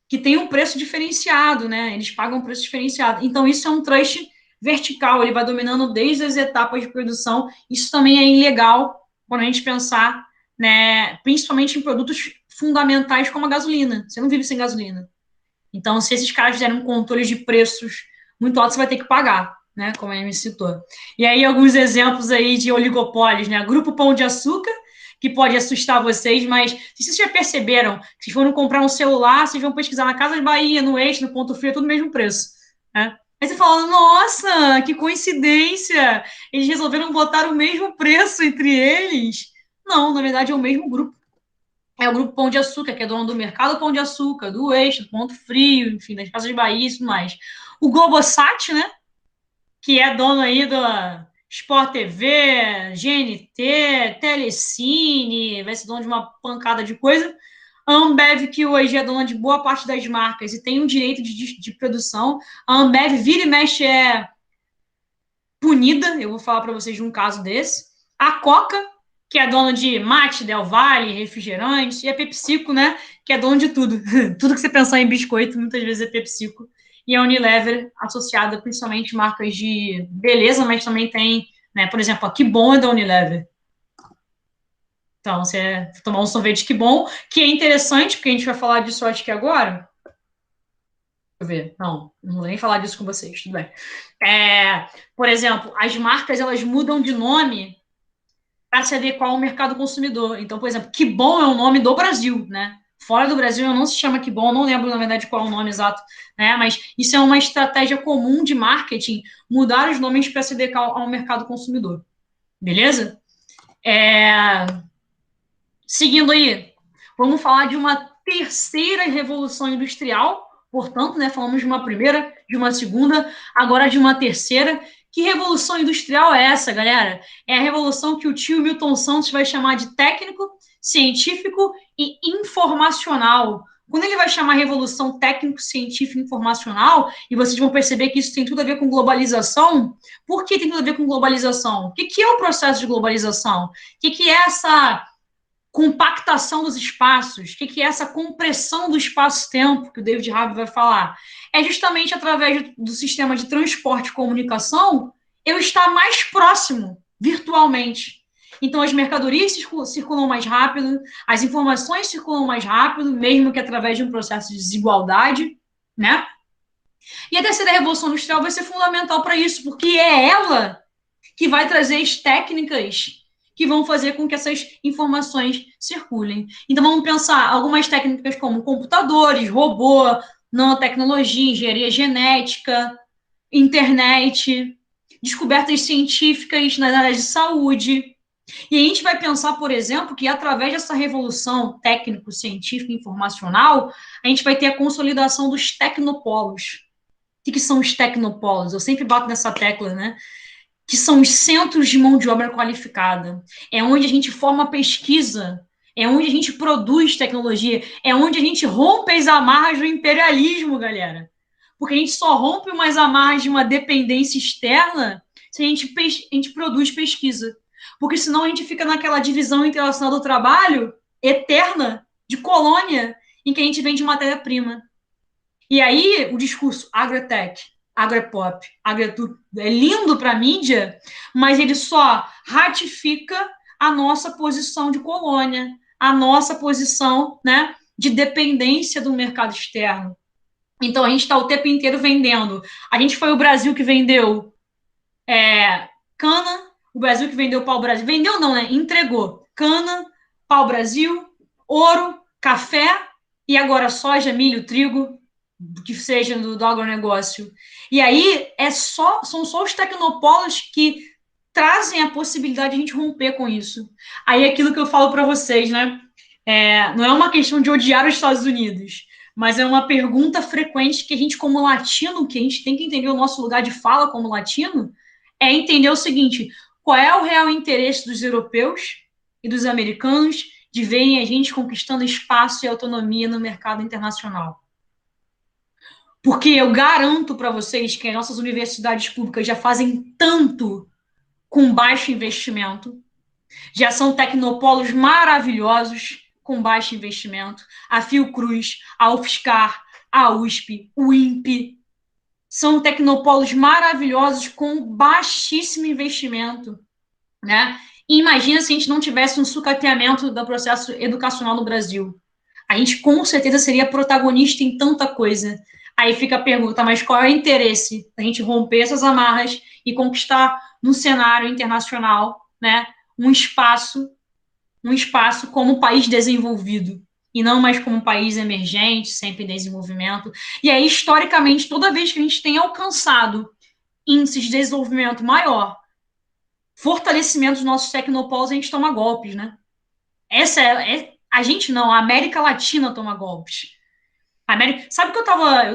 S1: que tem um preço diferenciado, né? Eles pagam um preço diferenciado. Então, isso é um trust vertical, ele vai dominando desde as etapas de produção. Isso também é ilegal quando a gente pensar, né, principalmente em produtos fundamentais como a gasolina. Você não vive sem gasolina. Então, se esses caras fizerem um controle de preços muito alto, você vai ter que pagar, né? Como a Amy citou. E aí, alguns exemplos aí de oligopólios, né? Grupo Pão de Açúcar, que pode assustar vocês, mas se vocês já perceberam, se foram comprar um celular, vocês vão pesquisar na Casa de Bahia, no Eixo, no Ponto Frio, é tudo o mesmo preço, né? Aí você fala, nossa, que coincidência! Eles resolveram botar o mesmo preço entre eles. Não, na verdade é o mesmo grupo. É o grupo Pão de Açúcar, que é dono do Mercado Pão de Açúcar, do Eixo, do Ponto Frio, enfim, das Casas de Bahia e tudo mais. O Globosat, né, que é dono aí da Sport TV, GNT, Telecine, vai ser dono de uma pancada de coisa. A Ambev, que hoje é dona de boa parte das marcas e tem um direito de produção. A Ambev vira e mexe punida, eu vou falar para vocês de um caso desse. A Coca, que é dona de Mate, Del Valle, refrigerantes, e a PepsiCo, né, que é dona de tudo. Tudo que você pensar em biscoito, muitas vezes é PepsiCo. E a Unilever, associada principalmente a marcas de beleza, mas também tem, né, por exemplo, a Que Bom é da Unilever. Então, você tomar um sorvete Que Bom, que é interessante, porque a gente vai falar disso, acho que agora. Deixa eu ver. Não vou nem falar disso com vocês, tudo bem. Por exemplo, as marcas, elas mudam de nome para se adequar ao mercado consumidor. Então, por exemplo, Que Bom é o nome do Brasil, né? Fora do Brasil não se chama que bom, não lembro, na verdade, qual é o nome exato, né? Mas isso é uma estratégia comum de marketing, mudar os nomes para se adequar ao mercado consumidor. Beleza? Seguindo aí, vamos falar de uma terceira revolução industrial, portanto, né, falamos de uma primeira, de uma segunda, agora de uma terceira. Que revolução industrial é essa, galera? É a revolução que o tio Milton Santos vai chamar de técnico, científico e informacional. Quando ele vai chamar revolução técnico, científico e informacional, e vocês vão perceber que isso tem tudo a ver com globalização, por que tem tudo a ver com globalização? O que é o processo de globalização? O que é essa compactação dos espaços? O que é essa compressão do espaço-tempo que o David Harvey vai falar? É justamente através do sistema de transporte e comunicação eu estar mais próximo, virtualmente. Então, as mercadorias circulam mais rápido, as informações circulam mais rápido, mesmo que através de um processo de desigualdade, né? E a terceira revolução industrial vai ser fundamental para isso, porque é ela que vai trazer as técnicas que vão fazer com que essas informações circulem. Então, vamos pensar algumas técnicas como computadores, robô, nanotecnologia, engenharia genética, internet, descobertas científicas nas áreas de saúde. E a gente vai pensar, por exemplo, que através dessa revolução técnico-científica informacional, a gente vai ter a consolidação dos tecnopolos. O que são os tecnopolos? Eu sempre bato nessa tecla, né? Que são os centros de mão de obra qualificada. É onde a gente forma pesquisa, é onde a gente produz tecnologia, é onde a gente rompe as amarras do imperialismo, galera. Porque a gente só rompe umas amarras de uma dependência externa se a gente produz pesquisa. Porque senão a gente fica naquela divisão internacional do trabalho eterna, de colônia, em que a gente vende matéria-prima. E aí, o discurso agrotech, agropop, agrotudo, é lindo para a mídia, mas ele só ratifica a nossa posição de colônia, a nossa posição, né, de dependência do mercado externo. Então, a gente está o tempo inteiro vendendo. A gente foi o Brasil que vendeu cana, o Brasil que vendeu pau-brasil. Vendeu não, né? Entregou. Cana, pau-brasil, ouro, café e agora soja, milho, trigo, que seja do agronegócio. E aí são só os tecnopolos que trazem a possibilidade de a gente romper com isso. Aí é aquilo que eu falo para vocês, né? Não é uma questão de odiar os Estados Unidos, mas é uma pergunta frequente que a gente, como latino, que a gente tem que entender o nosso lugar de fala como latino, é entender o seguinte: qual é o real interesse dos europeus e dos americanos de verem a gente conquistando espaço e autonomia no mercado internacional? Porque eu garanto para vocês que as nossas universidades públicas já fazem tanto com baixo investimento, já são tecnopolos maravilhosos com baixo investimento. A Fiocruz, a UFSCar, a USP, o INPE, são tecnopolos maravilhosos com baixíssimo investimento, né? E imagina se a gente não tivesse um sucateamento do processo educacional no Brasil. A gente com certeza seria protagonista em tanta coisa. Aí fica a pergunta, mas qual é o interesse da gente romper essas amarras e conquistar no cenário internacional, né, um espaço como país desenvolvido e não mais como um país emergente, sempre em desenvolvimento. E aí, historicamente, toda vez que a gente tem alcançado índices de desenvolvimento maior, fortalecimento dos nossos tecnopolos, a gente toma golpes, né? A gente não, a América Latina toma golpes. Sabe que eu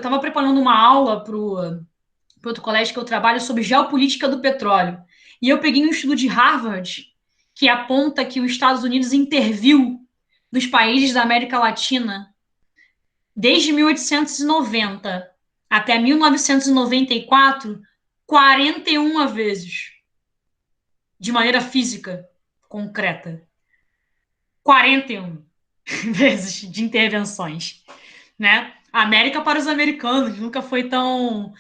S1: tava preparando uma aula para outro colégio que eu trabalho sobre geopolítica do petróleo. E eu peguei um estudo de Harvard que aponta que os Estados Unidos interviu nos países da América Latina desde 1890 até 1994, 41 vezes, de maneira física, concreta. 41 vezes de intervenções, né? A América para os americanos, nunca foi tão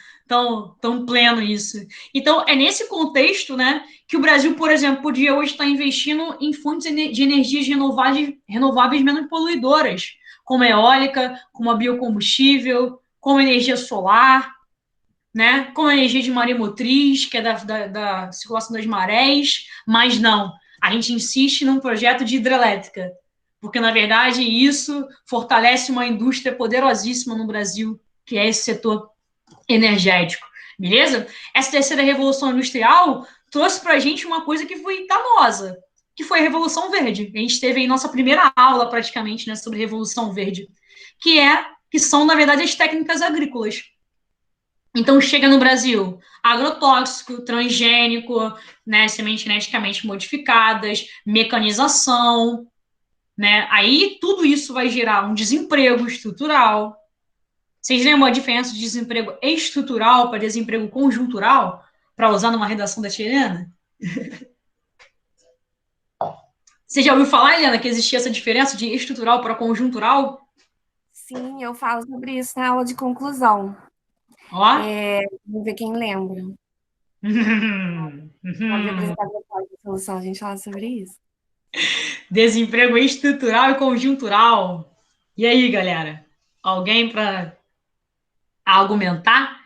S1: pleno isso. Então, é nesse contexto, né, que o Brasil, por exemplo, podia hoje estar investindo em fontes de energias renováveis menos poluidoras, como a eólica, como a biocombustível, como a energia solar, né, como a energia de maremotriz, que é da circulação das marés, mas não. A gente insiste num projeto de hidrelétrica, porque, na verdade, isso fortalece uma indústria poderosíssima no Brasil, que é esse setor energético, beleza? Essa terceira revolução industrial trouxe para a gente uma coisa que foi danosa, que foi a Revolução Verde. A gente teve aí nossa primeira aula, praticamente, né, sobre Revolução Verde, que são, na verdade, as técnicas agrícolas. Então, chega no Brasil agrotóxico, transgênico, né, sementes geneticamente modificadas, mecanização, né? Aí tudo isso vai gerar um desemprego estrutural. Vocês lembram a diferença de desemprego estrutural para desemprego conjuntural? Para usar numa redação da Helena? Você já ouviu falar, Helena, que existia essa diferença de estrutural para conjuntural?
S2: Sim, eu falo sobre isso na aula de conclusão.
S1: Ó.
S2: Vamos ver quem lembra. Pode apresentar depois da solução, a gente fala sobre isso.
S1: Desemprego estrutural e conjuntural. E aí, galera? Alguém para argumentar?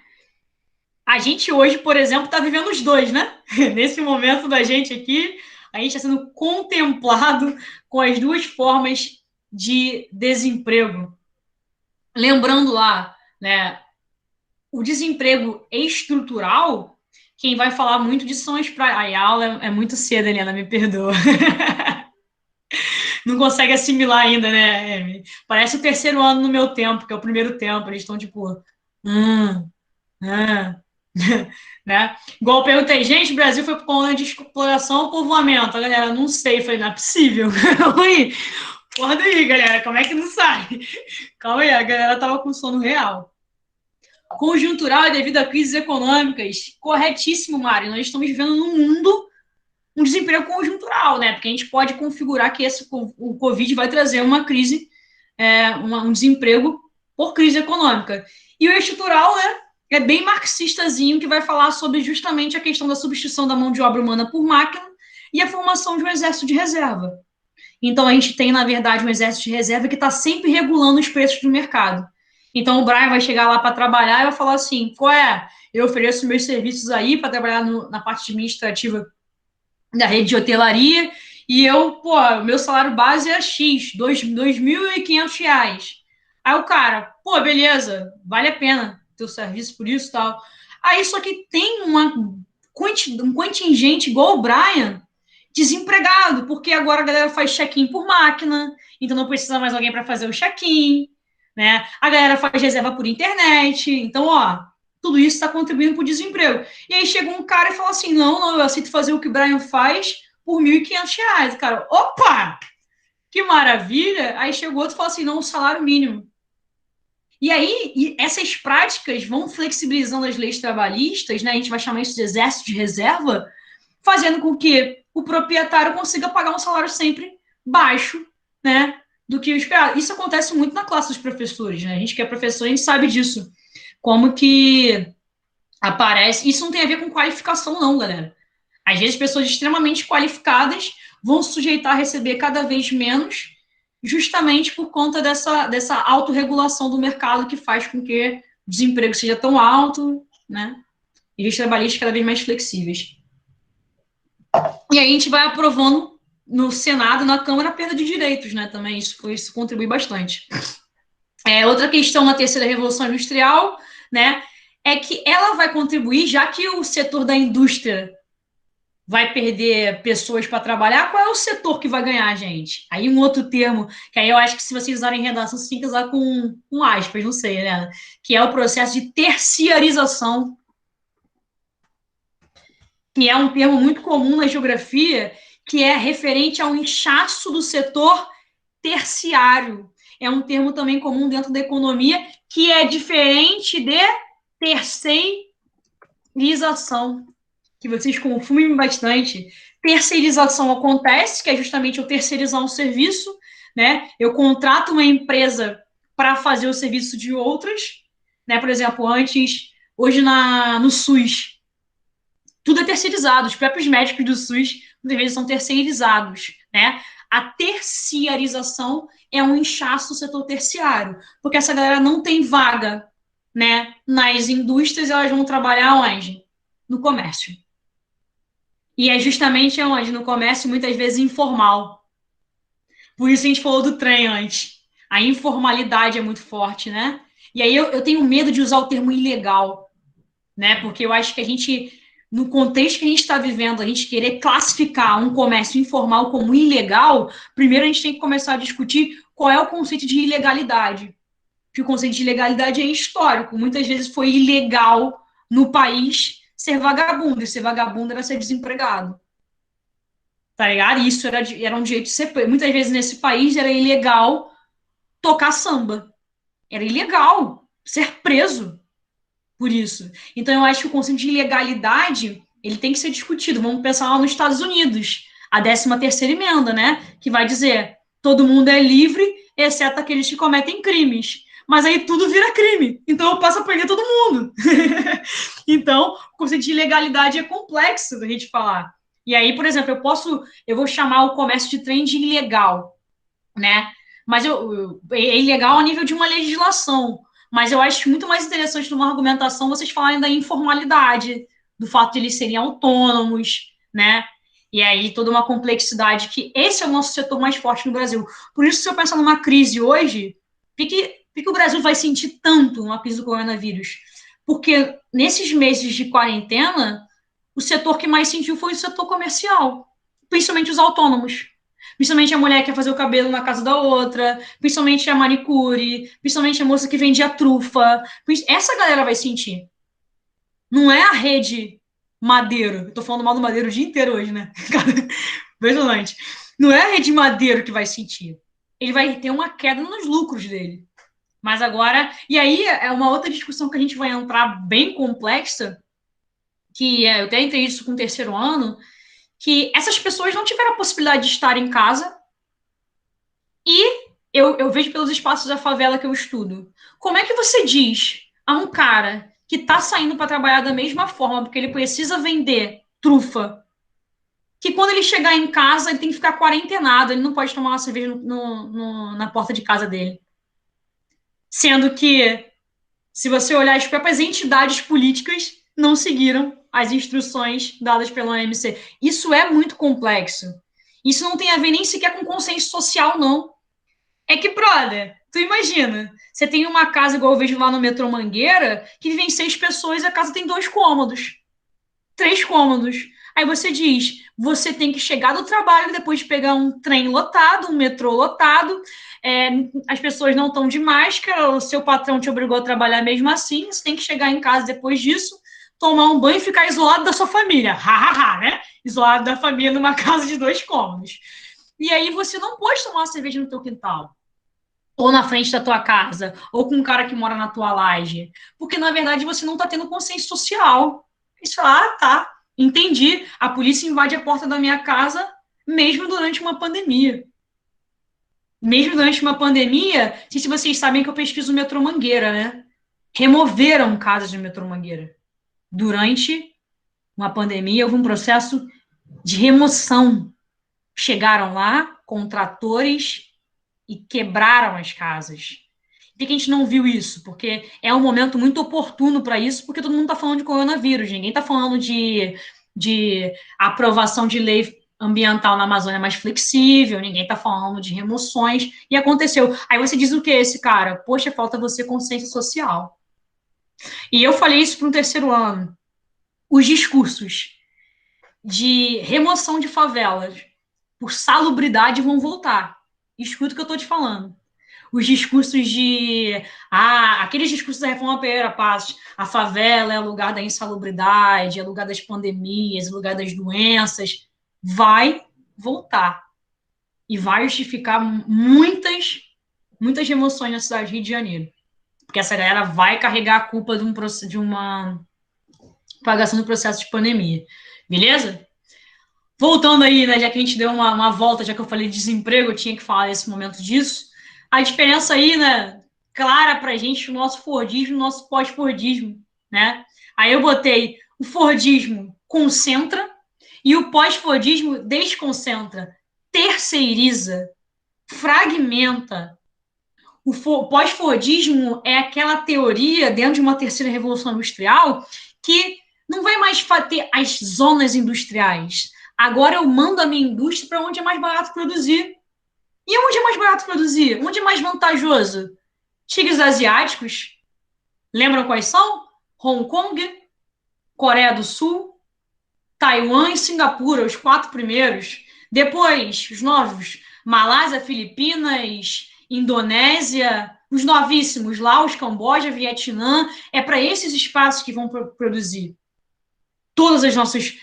S1: A gente hoje, por exemplo, está vivendo os dois, né? Nesse momento da gente aqui, a gente está sendo contemplado com as duas formas de desemprego. Lembrando lá, né, o desemprego estrutural, quem vai falar muito disso são as praias. A aula é muito cedo, Helena, me perdoa. Não consegue assimilar ainda, né, Amy? Parece o terceiro ano no meu tempo, que é o primeiro tempo. Eles estão tipo, hum, né? Igual eu perguntei, gente, o Brasil foi por conta de exploração ou povoamento? A galera, não sei. Eu falei, não é possível. Calma aí. Acorda aí, galera. Como é que não sabe? Calma aí, a galera tava com sono real. Conjuntural é devido a crises econômicas. Corretíssimo, Mário. Nós estamos vivendo num mundo um desemprego conjuntural, né? Porque a gente pode configurar que o Covid vai trazer uma crise, um desemprego por crise econômica. E o estrutural, né? É bem marxistazinho, que vai falar sobre justamente a questão da substituição da mão de obra humana por máquina e a formação de um exército de reserva. Então, a gente tem, na verdade, um exército de reserva que está sempre regulando os preços do mercado. Então, o Brian vai chegar lá para trabalhar e vai falar assim, qual é? Eu ofereço meus serviços aí para trabalhar na parte administrativa da rede de hotelaria e meu salário base é X, R$ 2.500. Aí o cara, beleza, vale a pena teu serviço por isso e tal. Aí só que tem um contingente igual o Brian, desempregado, porque agora a galera faz check-in por máquina, então não precisa mais alguém para fazer o check-in, né? A galera faz reserva por internet, então, tudo isso está contribuindo para o desemprego. E aí chega um cara e fala assim, não, eu aceito fazer o que o Brian faz por R$ 1.500. Cara, opa! Que maravilha! Aí chegou outro e fala assim, não, o salário mínimo. E aí, essas práticas vão flexibilizando as leis trabalhistas, né? A gente vai chamar isso de exército de reserva, fazendo com que o proprietário consiga pagar um salário sempre baixo, né? Do que o esperado. Isso acontece muito na classe dos professores, né? A gente que é professor, a gente sabe disso. Como que aparece. Isso não tem a ver com qualificação, não, galera. Às vezes, pessoas extremamente qualificadas vão se sujeitar a receber cada vez menos, justamente por conta dessa autorregulação do mercado que faz com que o desemprego seja tão alto, né? E os trabalhistas cada vez mais flexíveis. E aí a gente vai aprovando no Senado, na Câmara, a perda de direitos, né? Também isso contribui bastante. Outra questão na terceira revolução industrial, né? É que ela vai contribuir, já que o setor da indústria vai perder pessoas para trabalhar, qual é o setor que vai ganhar, gente? Aí um outro termo, que aí eu acho que se vocês usarem redação, vocês têm que usar com aspas, não sei, né? Que é o processo de terciarização, que é um termo muito comum na geografia, que é referente ao inchaço do setor terciário. É um termo também comum dentro da economia, que é diferente de terceirização, que vocês confundem bastante. Terceirização acontece, que é justamente eu terceirizar um serviço, né? Eu contrato uma empresa para fazer o serviço de outras, né? Por exemplo, hoje no SUS, tudo é terceirizado. Os próprios médicos do SUS, muitas vezes, são terceirizados, né? A terciarização é um inchaço do setor terciário, porque essa galera não tem vaga, né? Nas indústrias, elas vão trabalhar onde? No comércio. E é justamente onde? No comércio, muitas vezes, informal. Por isso a gente falou do trem antes. A informalidade é muito forte, né? E aí eu tenho medo de usar o termo ilegal, né? Porque eu acho que a gente, no contexto que a gente está vivendo, a gente querer classificar um comércio informal como ilegal, primeiro a gente tem que começar a discutir qual é o conceito de ilegalidade. Que o conceito de ilegalidade é histórico. Muitas vezes foi ilegal no país ser vagabundo, e ser vagabundo era ser desempregado. Tá ligado? E isso era um jeito de ser. Muitas vezes nesse país era ilegal tocar samba. Era ilegal ser preso por isso. Então, eu acho que o conceito de ilegalidade ele tem que ser discutido. Vamos pensar lá nos Estados Unidos, a 13ª emenda, né? Que vai dizer todo mundo é livre, exceto aqueles que cometem crimes. Mas aí tudo vira crime. Então eu passo a prender todo mundo. Então, o conceito de ilegalidade é complexo da gente falar. E aí, por exemplo, eu vou chamar o comércio de trem de ilegal, né? Mas é ilegal a nível de uma legislação. Mas eu acho muito mais interessante numa argumentação vocês falarem da informalidade, do fato de eles serem autônomos, né? E aí toda uma complexidade que esse é o nosso setor mais forte no Brasil. Por isso, se eu pensar numa crise hoje, por que o Brasil vai sentir tanto uma crise do coronavírus? Porque nesses meses de quarentena, o setor que mais sentiu foi o setor comercial, principalmente os autônomos. Principalmente a mulher que quer fazer o cabelo na casa da outra, principalmente a manicure, principalmente a moça que vendia trufa. Essa galera vai sentir. Não é a rede Madeiro. Eu tô falando mal do Madeiro o dia inteiro hoje, né? Impressionante. Não é a rede Madeiro que vai sentir. Ele vai ter uma queda nos lucros dele. Mas agora. E aí é uma outra discussão que a gente vai entrar bem complexa, que eu até entrei isso com o terceiro ano, que essas pessoas não tiveram a possibilidade de estar em casa e eu vejo pelos espaços da favela que eu estudo. Como é que você diz a um cara que está saindo para trabalhar da mesma forma, porque ele precisa vender trufa, que quando ele chegar em casa ele tem que ficar quarentenado, ele não pode tomar uma cerveja na porta de casa dele. Sendo que, se você olhar, as próprias entidades políticas não seguiram as instruções dadas pela OMC. Isso é muito complexo. Isso não tem a ver nem sequer com consenso social, não. É que, brother, tu imagina, você tem uma casa igual eu vejo lá no metrô Mangueira, que vivem 6 pessoas e a casa tem 2 cômodos, 3 cômodos. Aí você diz, você tem que chegar do trabalho depois de pegar um trem lotado, um metrô lotado, as pessoas não estão de máscara, o seu patrão te obrigou a trabalhar mesmo assim, você tem que chegar em casa depois disso, tomar um banho e ficar isolado da sua família. Hahaha, né? Isolado da família numa casa de 2 cômodos. E aí você não pode tomar uma cerveja no teu quintal, ou na frente da tua casa, ou com um cara que mora na tua laje. Porque, na verdade, você não está tendo consciência social. Isso, tá, entendi. A polícia invade a porta da minha casa mesmo durante uma pandemia. Mesmo durante uma pandemia, não sei se vocês sabem que eu pesquiso o metrô Mangueira, né? Removeram casas do metrô Mangueira. Durante uma pandemia, houve um processo de remoção. Chegaram lá com tratores e quebraram as casas. Por que a gente não viu isso? Porque é um momento muito oportuno para isso, porque todo mundo está falando de coronavírus, ninguém está falando de aprovação de lei ambiental na Amazônia mais flexível, ninguém está falando de remoções, e aconteceu. Aí você diz o que esse cara? Poxa, falta você consciência social. E eu falei isso para um terceiro ano. Os discursos de remoção de favelas por salubridade vão voltar. Escuta o que eu estou te falando. Os discursos aqueles discursos da reforma Pereira Passos, a favela é o lugar da insalubridade, é o lugar das pandemias, é o lugar das doenças, vai voltar. E vai justificar muitas remoções na cidade do Rio de Janeiro. Porque essa galera vai carregar a culpa de uma pagação do processo de pandemia. Beleza? Voltando aí, né, já que a gente deu uma volta, já que eu falei de desemprego, eu tinha que falar nesse momento disso. A diferença aí, né, clara pra gente, o nosso Fordismo e o nosso pós-Fordismo, né? Aí eu botei o Fordismo concentra e o pós-Fordismo desconcentra, terceiriza, fragmenta. O pós-Fordismo é aquela teoria dentro de uma terceira revolução industrial que não vai mais ter as zonas industriais. Agora eu mando a minha indústria para onde é mais barato produzir. E onde é mais barato produzir? Onde é mais vantajoso? Tigres asiáticos, lembram quais são? Hong Kong, Coreia do Sul, Taiwan e Singapura, os 4 primeiros. Depois, os novos, Malásia, Filipinas, Indonésia, os novíssimos, Laos, Camboja, Vietnã. É para esses espaços que vão produzir todos os nossos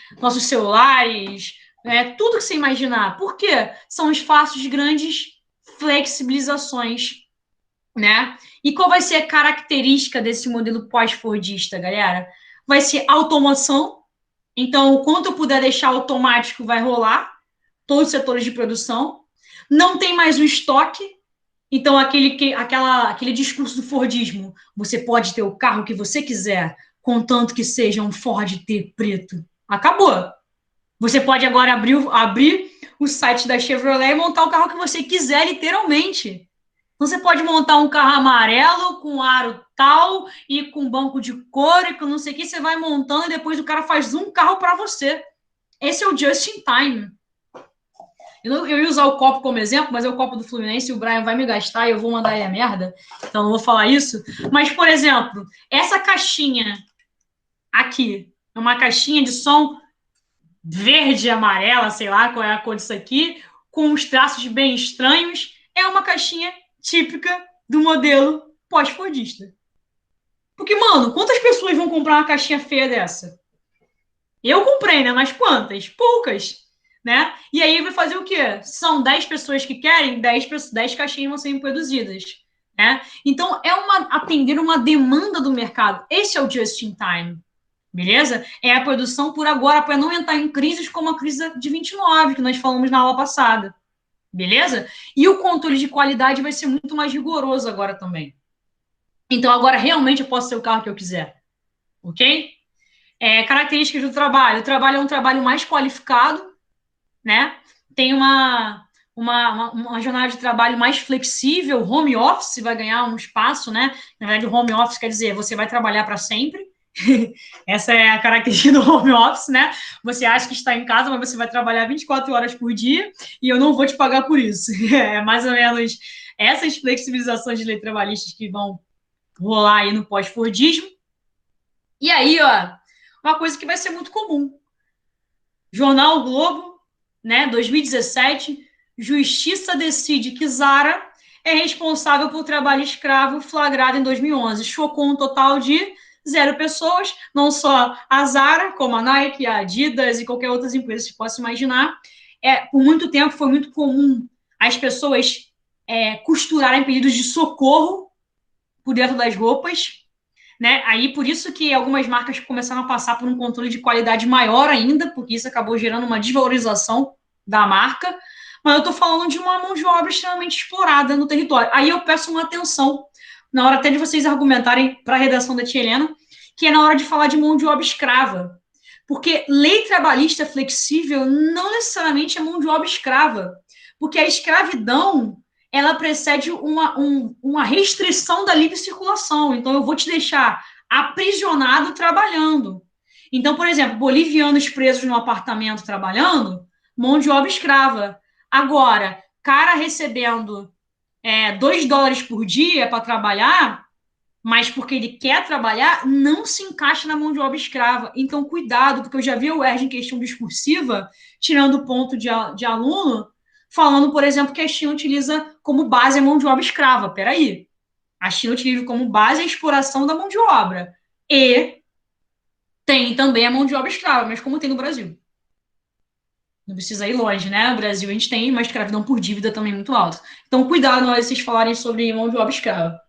S1: celulares, tudo que você imaginar. Por quê? São espaços de grandes flexibilizações, né? E qual vai ser a característica desse modelo pós-fordista, galera? Vai ser automação. Então, o quanto eu puder deixar automático vai rolar, todos os setores de produção. Não tem mais o estoque. Então, aquele discurso do Fordismo, você pode ter o carro que você quiser, contanto que seja um Ford T preto. Acabou. Você pode agora abrir o site da Chevrolet e montar o carro que você quiser, literalmente. Você pode montar um carro amarelo com aro tal e com banco de couro e com não sei o que, você vai montando e depois o cara faz um carro para você. Esse é o just in time. Eu ia usar o copo como exemplo, mas é o copo do Fluminense e o Brian vai me gastar e eu vou mandar ele a merda, então não vou falar isso. Mas, por exemplo, essa caixinha aqui é uma caixinha de som verde e amarela, sei lá qual é a cor disso aqui, com uns traços bem estranhos. É uma caixinha típica do modelo pós-fordista. Porque, mano, quantas pessoas vão comprar uma caixinha feia dessa? Eu comprei, né? Mas quantas? Poucas, né? E aí vai fazer o quê? São 10 pessoas que querem, 10 caixinhas vão ser produzidas, né? Então, atender uma demanda do mercado. Esse é o just in time, beleza? É a produção por agora, para não entrar em crises como a crise de 29, que nós falamos na aula passada, beleza? E o controle de qualidade vai ser muito mais rigoroso agora também. Então, agora realmente eu posso ter o carro que eu quiser, ok? Características do trabalho. O trabalho é um trabalho mais qualificado, né? Tem uma jornada de trabalho mais flexível, home office vai ganhar um espaço, né? Na verdade, o home office quer dizer você vai trabalhar para sempre. Essa é a característica do home office, né? Você acha que está em casa, mas você vai trabalhar 24 horas por dia e eu não vou te pagar por isso. É mais ou menos essas flexibilizações de lei trabalhistas que vão rolar aí no pós-fordismo. E aí, ó, uma coisa que vai ser muito comum. Jornal o Globo, né, 2017, Justiça decide que Zara é responsável por trabalho escravo flagrado em 2011. Chocou um total de 0 pessoas, não só a Zara, como a Nike, a Adidas e qualquer outra empresa que possa imaginar. Por muito tempo foi muito comum as pessoas costurarem pedidos de socorro por dentro das roupas, né? Aí, por isso que algumas marcas começaram a passar por um controle de qualidade maior ainda, porque isso acabou gerando uma desvalorização da marca. Mas eu estou falando de uma mão de obra extremamente explorada no território. Aí eu peço uma atenção, na hora até de vocês argumentarem para a redação da Tia Helena, que é na hora de falar de mão de obra escrava. Porque lei trabalhista flexível não necessariamente é mão de obra escrava. Porque a escravidão ela precede uma restrição da livre circulação. Então, eu vou te deixar aprisionado trabalhando. Então, por exemplo, bolivianos presos no apartamento trabalhando, mão de obra escrava. Agora, cara recebendo $2 por dia para trabalhar, mas porque ele quer trabalhar, não se encaixa na mão de obra escrava. Então, cuidado, porque eu já vi o UERJ em questão discursiva, tirando ponto de aluno, falando, por exemplo, que a China utiliza como base a mão de obra escrava. Peraí. A China utiliza como base a exploração da mão de obra. E tem também a mão de obra escrava, mas como tem no Brasil. Não precisa ir longe, né? No Brasil a gente tem uma escravidão por dívida também muito alta. Então, cuidado na hora de vocês falarem sobre mão de obra escrava.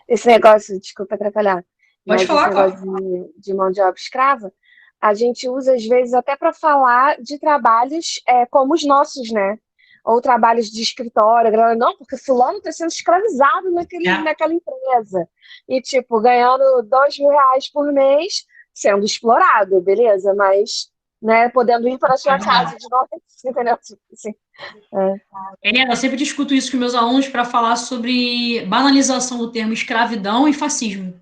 S2: Esse negócio, desculpa atrapalhar,
S1: Pode
S2: mas
S1: falar,
S2: esse negócio de mão de obra escrava, a gente usa às vezes até para falar de trabalhos como os nossos, né? Ou trabalhos de escritório, não, porque fulano está sendo escravizado naquela empresa. E, tipo, ganhando R$2.000 por mês, sendo explorado, beleza? Mas, né, podendo ir para a sua casa de novo, entendeu? Assim,
S1: Helena, eu sempre discuto isso com meus alunos para falar sobre banalização do termo escravidão e fascismo.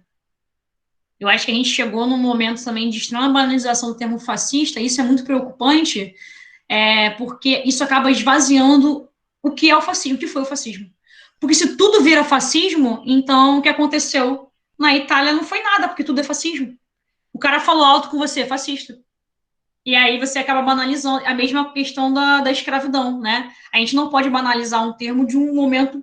S1: Eu acho que a gente chegou num momento também de extrema banalização do termo fascista, e isso é muito preocupante, porque isso acaba esvaziando o que é o fascismo, o que foi o fascismo. Porque se tudo vira fascismo, então o que aconteceu na Itália não foi nada, porque tudo é fascismo. O cara falou alto com você, fascista. E aí você acaba banalizando a mesma questão da escravidão, né? A gente não pode banalizar um termo de um momento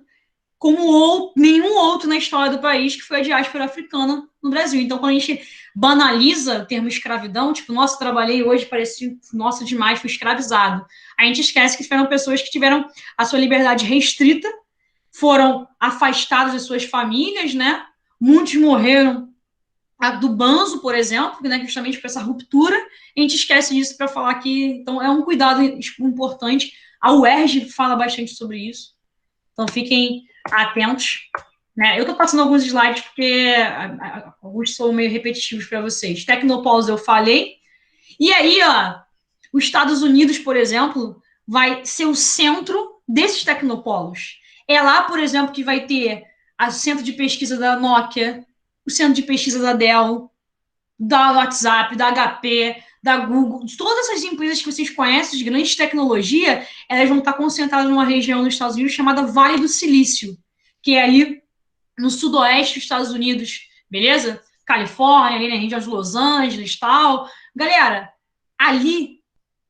S1: como nenhum outro na história do país, que foi a diáspora africana no Brasil. Então, quando a gente banaliza o termo escravidão, tipo, nossa, trabalhei hoje, parecia, nossa, demais, fui escravizado. A gente esquece que tiveram pessoas que tiveram a sua liberdade restrita, foram afastadas de suas famílias, né? Muitos morreram. A do Banzo, por exemplo, né, justamente por essa ruptura, a gente esquece disso para falar que, então, é um cuidado importante. A UERJ fala bastante sobre isso. Então, fiquem atentos. Né? Eu estou passando alguns slides porque alguns são meio repetitivos para vocês. Tecnopausa eu falei. E aí, ó, os Estados Unidos, por exemplo, vai ser o centro desses tecnopolos. É lá, por exemplo, que vai ter o centro de pesquisa da Nokia, o centro de pesquisa da Dell, da WhatsApp, da HP, da Google, de todas essas empresas que vocês conhecem, de grandes tecnologia, elas vão estar concentradas numa região nos Estados Unidos chamada Vale do Silício, que é ali no sudoeste dos Estados Unidos, beleza? Califórnia, ali na região de Los Angeles, tal. Galera, ali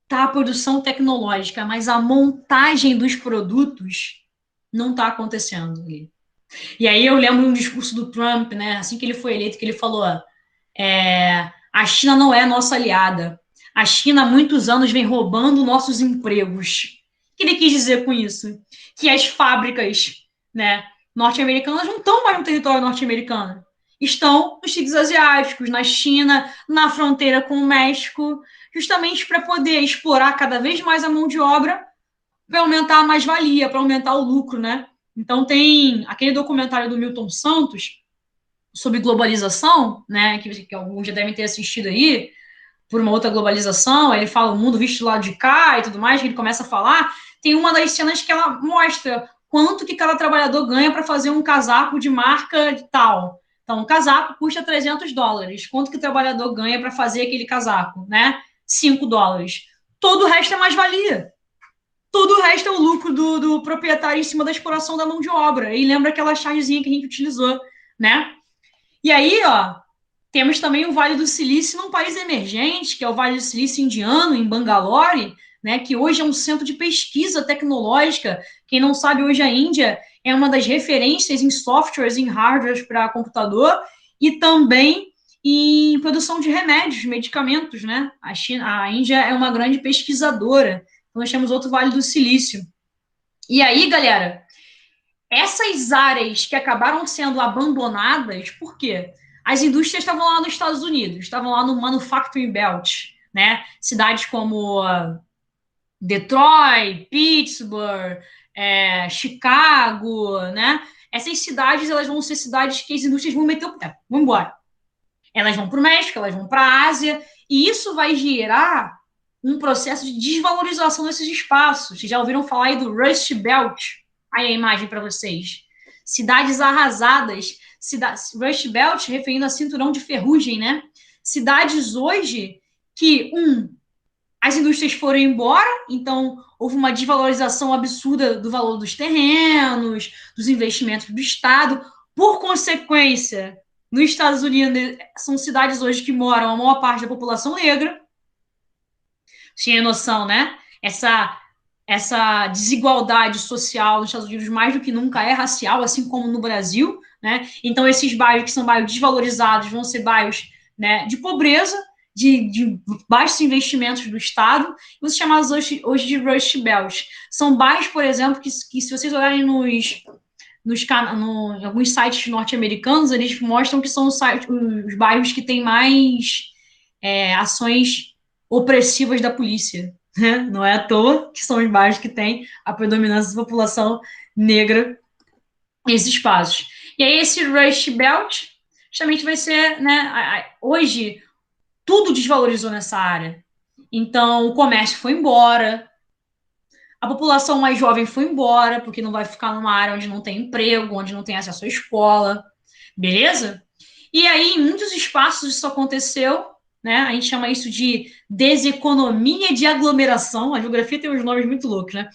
S1: tá a produção tecnológica, mas a montagem dos produtos não está acontecendo ali. E aí eu lembro um discurso do Trump, né? Assim que ele foi eleito, que ele falou: a China não é nossa aliada. A China há muitos anos vem roubando nossos empregos. O que ele quis dizer com isso? Que as fábricas, né, norte-americanas não estão mais no território norte-americano. Estão nos países asiáticos, na China, na fronteira com o México, justamente para poder explorar cada vez mais a mão de obra, para aumentar a mais-valia, para aumentar o lucro, né? Então tem aquele documentário do Milton Santos sobre globalização, né, que alguns já devem ter assistido aí, por uma outra globalização, ele fala o mundo visto do lado de cá e tudo mais, que ele começa a falar, tem uma das cenas que ela mostra quanto que cada trabalhador ganha para fazer um casaco de marca de tal. Então, um casaco custa $300. Quanto que o trabalhador ganha para fazer aquele casaco, né? $5. Todo o resto é mais-valia. Todo o resto é o lucro do proprietário em cima da exploração da mão de obra. E lembra aquela chargezinha que a gente utilizou, né? E aí, ó, temos também o Vale do Silício num país emergente, que é o Vale do Silício indiano, em Bangalore, né, que hoje é um centro de pesquisa tecnológica. Quem não sabe, hoje a Índia é uma das referências em softwares, em hardwares para computador e também em produção de remédios, medicamentos, né? A Índia é uma grande pesquisadora. Então, nós temos outro Vale do Silício. E aí, galera, essas áreas que acabaram sendo abandonadas, por quê? As indústrias estavam lá nos Estados Unidos, estavam lá no Manufacturing Belt, né? Cidades como Detroit, Pittsburgh, Chicago, né? Essas cidades, elas vão ser cidades que as indústrias vão meter o pé, vão embora. Elas vão para o México, elas vão para a Ásia, e isso vai gerar um processo de desvalorização desses espaços. Vocês já ouviram falar aí do Rust Belt? Aí a imagem para vocês. Cidades arrasadas. Rust Belt, referindo a cinturão de ferrugem, né? Cidades hoje que, as indústrias foram embora, então houve uma desvalorização absurda do valor dos terrenos, dos investimentos do Estado. Por consequência, nos Estados Unidos, são cidades hoje que moram a maior parte da população negra. Tinha noção, né? Essa desigualdade social nos Estados Unidos, mais do que nunca, é racial, assim como no Brasil, né? Então, esses bairros que são bairros desvalorizados vão ser bairros, né, de pobreza, de baixos investimentos do Estado, e os chamados hoje de Rust Belt. São bairros, por exemplo, que se vocês olharem em alguns sites norte-americanos, eles mostram que são os bairros que têm mais ações opressivas da polícia. Né? Não é à toa que são os bairros que têm a predominância da população negra nesses espaços. E aí esse Rust Belt justamente vai ser, né, hoje tudo desvalorizou nessa área. Então o comércio foi embora, a população mais jovem foi embora, porque não vai ficar numa área onde não tem emprego, onde não tem acesso à escola, beleza? E aí, em muitos espaços isso aconteceu, né? A gente chama isso de deseconomia de aglomeração. A geografia tem uns nomes muito loucos, né?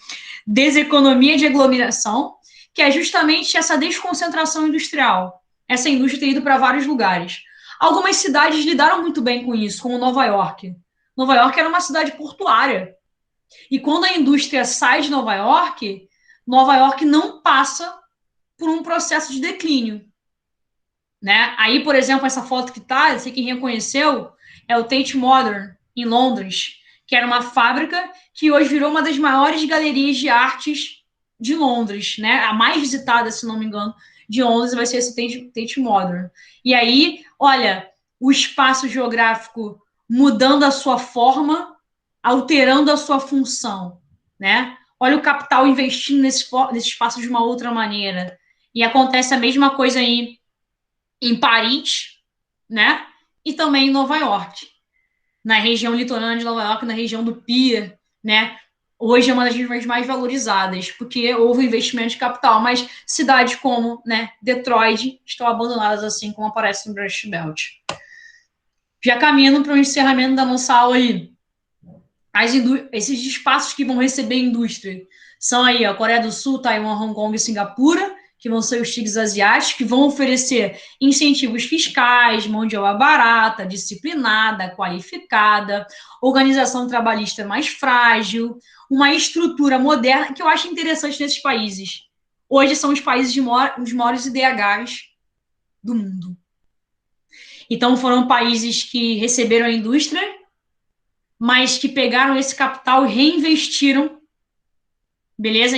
S1: Deseconomia de aglomeração, que é justamente essa desconcentração industrial. Essa indústria tem ido para vários lugares. Algumas cidades lidaram muito bem com isso, como Nova York. Nova York era uma cidade portuária. E quando a indústria sai de Nova York não passa por um processo de declínio, né? Aí, por exemplo, essa foto que tá, não sei quem reconheceu, é o Tate Modern, em Londres, que era uma fábrica que hoje virou uma das maiores galerias de artes de Londres, né? A mais visitada, se não me engano, de Londres vai ser esse Tate Modern. E aí, olha, o espaço geográfico mudando a sua forma, alterando a sua função, né? Olha o capital investindo nesse espaço de uma outra maneira. E acontece a mesma coisa aí em Paris, né? E também em Nova York, na região litorânea de Nova York, na região do Pier, né? Hoje é uma das regiões mais valorizadas, porque houve investimento de capital, mas cidades como, né, Detroit estão abandonadas assim como aparece no Brust Belt. Já caminhando para o encerramento da nossa aula aí, esses espaços que vão receber indústria são aí a Coreia do Sul, Taiwan, Hong Kong e Singapura, que vão ser os tigres asiáticos, que vão oferecer incentivos fiscais, mão de obra barata, disciplinada, qualificada, organização trabalhista mais frágil, uma estrutura moderna, que eu acho interessante nesses países. Hoje são os países os maiores IDHs do mundo. Então, foram países que receberam a indústria, mas que pegaram esse capital e reinvestiram, beleza?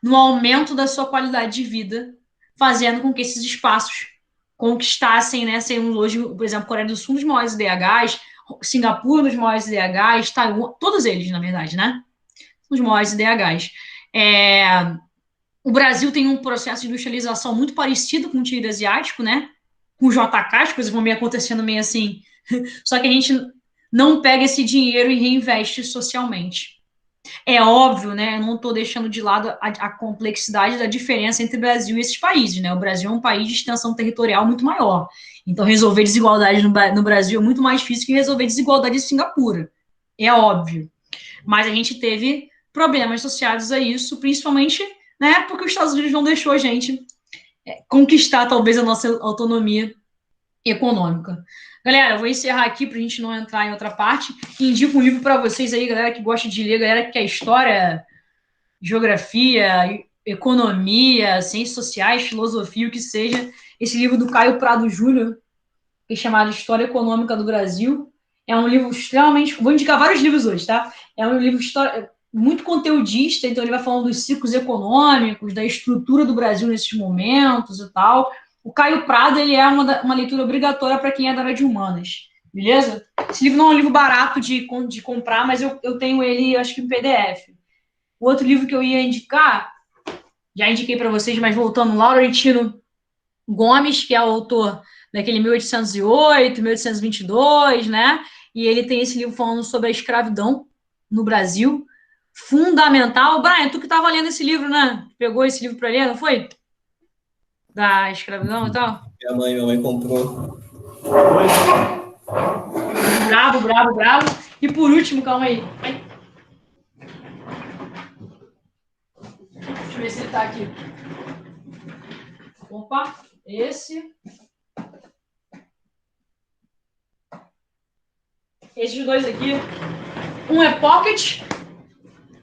S1: No aumento da sua qualidade de vida, fazendo com que esses espaços conquistassem, né? Sendo hoje, por exemplo, Coreia do Sul, um dos maiores IDHs, Singapura, um dos maiores IDHs, Taiwan, todos eles, na verdade, né? Os maiores IDHs. O Brasil tem um processo de industrialização muito parecido com o tigre asiático, né? Com o JK, as coisas vão meio acontecendo meio assim. Só que a gente não pega esse dinheiro e reinveste socialmente. É óbvio, né? Eu não estou deixando de lado a complexidade da diferença entre o Brasil e esses países, né? O Brasil é um país de extensão territorial muito maior. Então, resolver desigualdade no Brasil é muito mais difícil que resolver desigualdade em Singapura. É óbvio. Mas a gente teve problemas associados a isso, principalmente, né? Porque os Estados Unidos não deixou a gente conquistar, talvez, a nossa autonomia econômica. Galera, eu vou encerrar aqui para a gente não entrar em outra parte. Indico um livro para vocês aí, galera que gosta de ler, galera que quer história, geografia, economia, ciências sociais, filosofia, o que seja. Esse livro do Caio Prado Júnior, que é chamado História Econômica do Brasil. É um livro extremamente... Vou indicar vários livros hoje, tá? É um livro muito conteudista, então ele vai falando dos ciclos econômicos, da estrutura do Brasil nesses momentos e tal. O Caio Prado, ele é uma leitura obrigatória para quem é da área de humanas, beleza? Esse livro não é um livro barato de comprar, mas eu tenho ele, acho que em PDF. O outro livro que eu ia indicar, já indiquei para vocês, mas voltando, Laurentino Gomes, que é o autor daquele 1808, 1822, né? E ele tem esse livro falando sobre a escravidão no Brasil, fundamental. Brian, tu que estava lendo esse livro, né? Pegou esse livro para ler, não foi? Da escravidão e tal?
S3: Minha mãe comprou.
S1: Bravo, bravo, bravo. E por último, calma aí. Deixa eu ver se ele tá aqui. Opa, esse. Esses dois aqui. Um é pocket,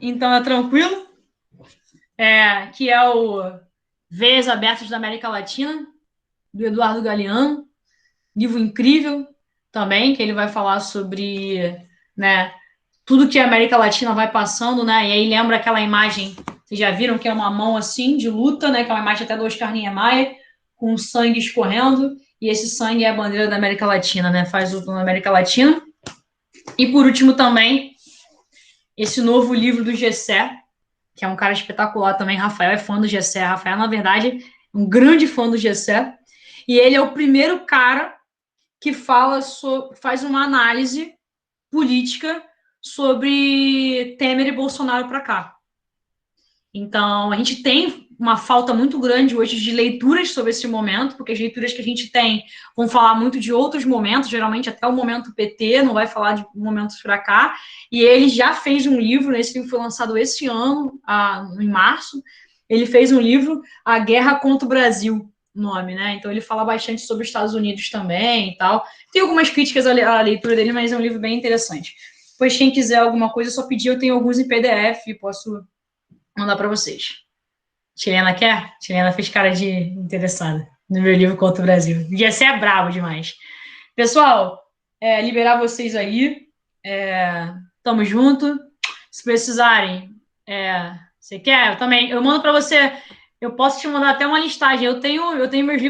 S1: então é tranquilo. Que é o Veias Abertas da América Latina, do Eduardo Galeano. Livro incrível também, que ele vai falar sobre, né, tudo que a América Latina vai passando, né? E aí lembra aquela imagem, vocês já viram que é uma mão assim, de luta, né? Que é uma imagem até do Oscar Niemeyer, com sangue escorrendo, e esse sangue é a bandeira da América Latina, né? Faz luta na América Latina. E por último também, esse novo livro do Gessé, que é um cara espetacular também. Rafael é fã do Gessé. Rafael, na verdade, é um grande fã do Gessé. E ele é o primeiro cara que faz uma análise política sobre Temer e Bolsonaro para cá. Então, a gente tem uma falta muito grande hoje de leituras sobre esse momento, porque as leituras que a gente tem vão falar muito de outros momentos, geralmente até o momento PT, não vai falar de momentos para cá, e ele já fez um livro, esse livro foi lançado esse ano, em março, ele fez um livro, A Guerra contra o Brasil, nome, né? Então ele fala bastante sobre os Estados Unidos também e tal. Tem algumas críticas à leitura dele, mas é um livro bem interessante. Pois quem quiser alguma coisa, só pedir, eu tenho alguns em PDF e posso mandar para vocês. Chilena quer? Chilena fez cara de interessada no meu livro contra o Brasil. Você é bravo demais. Pessoal, liberar vocês aí. Tamo junto. Se precisarem, você quer? Eu também. Eu mando para você. Eu posso te mandar até uma listagem. Eu tenho meus livros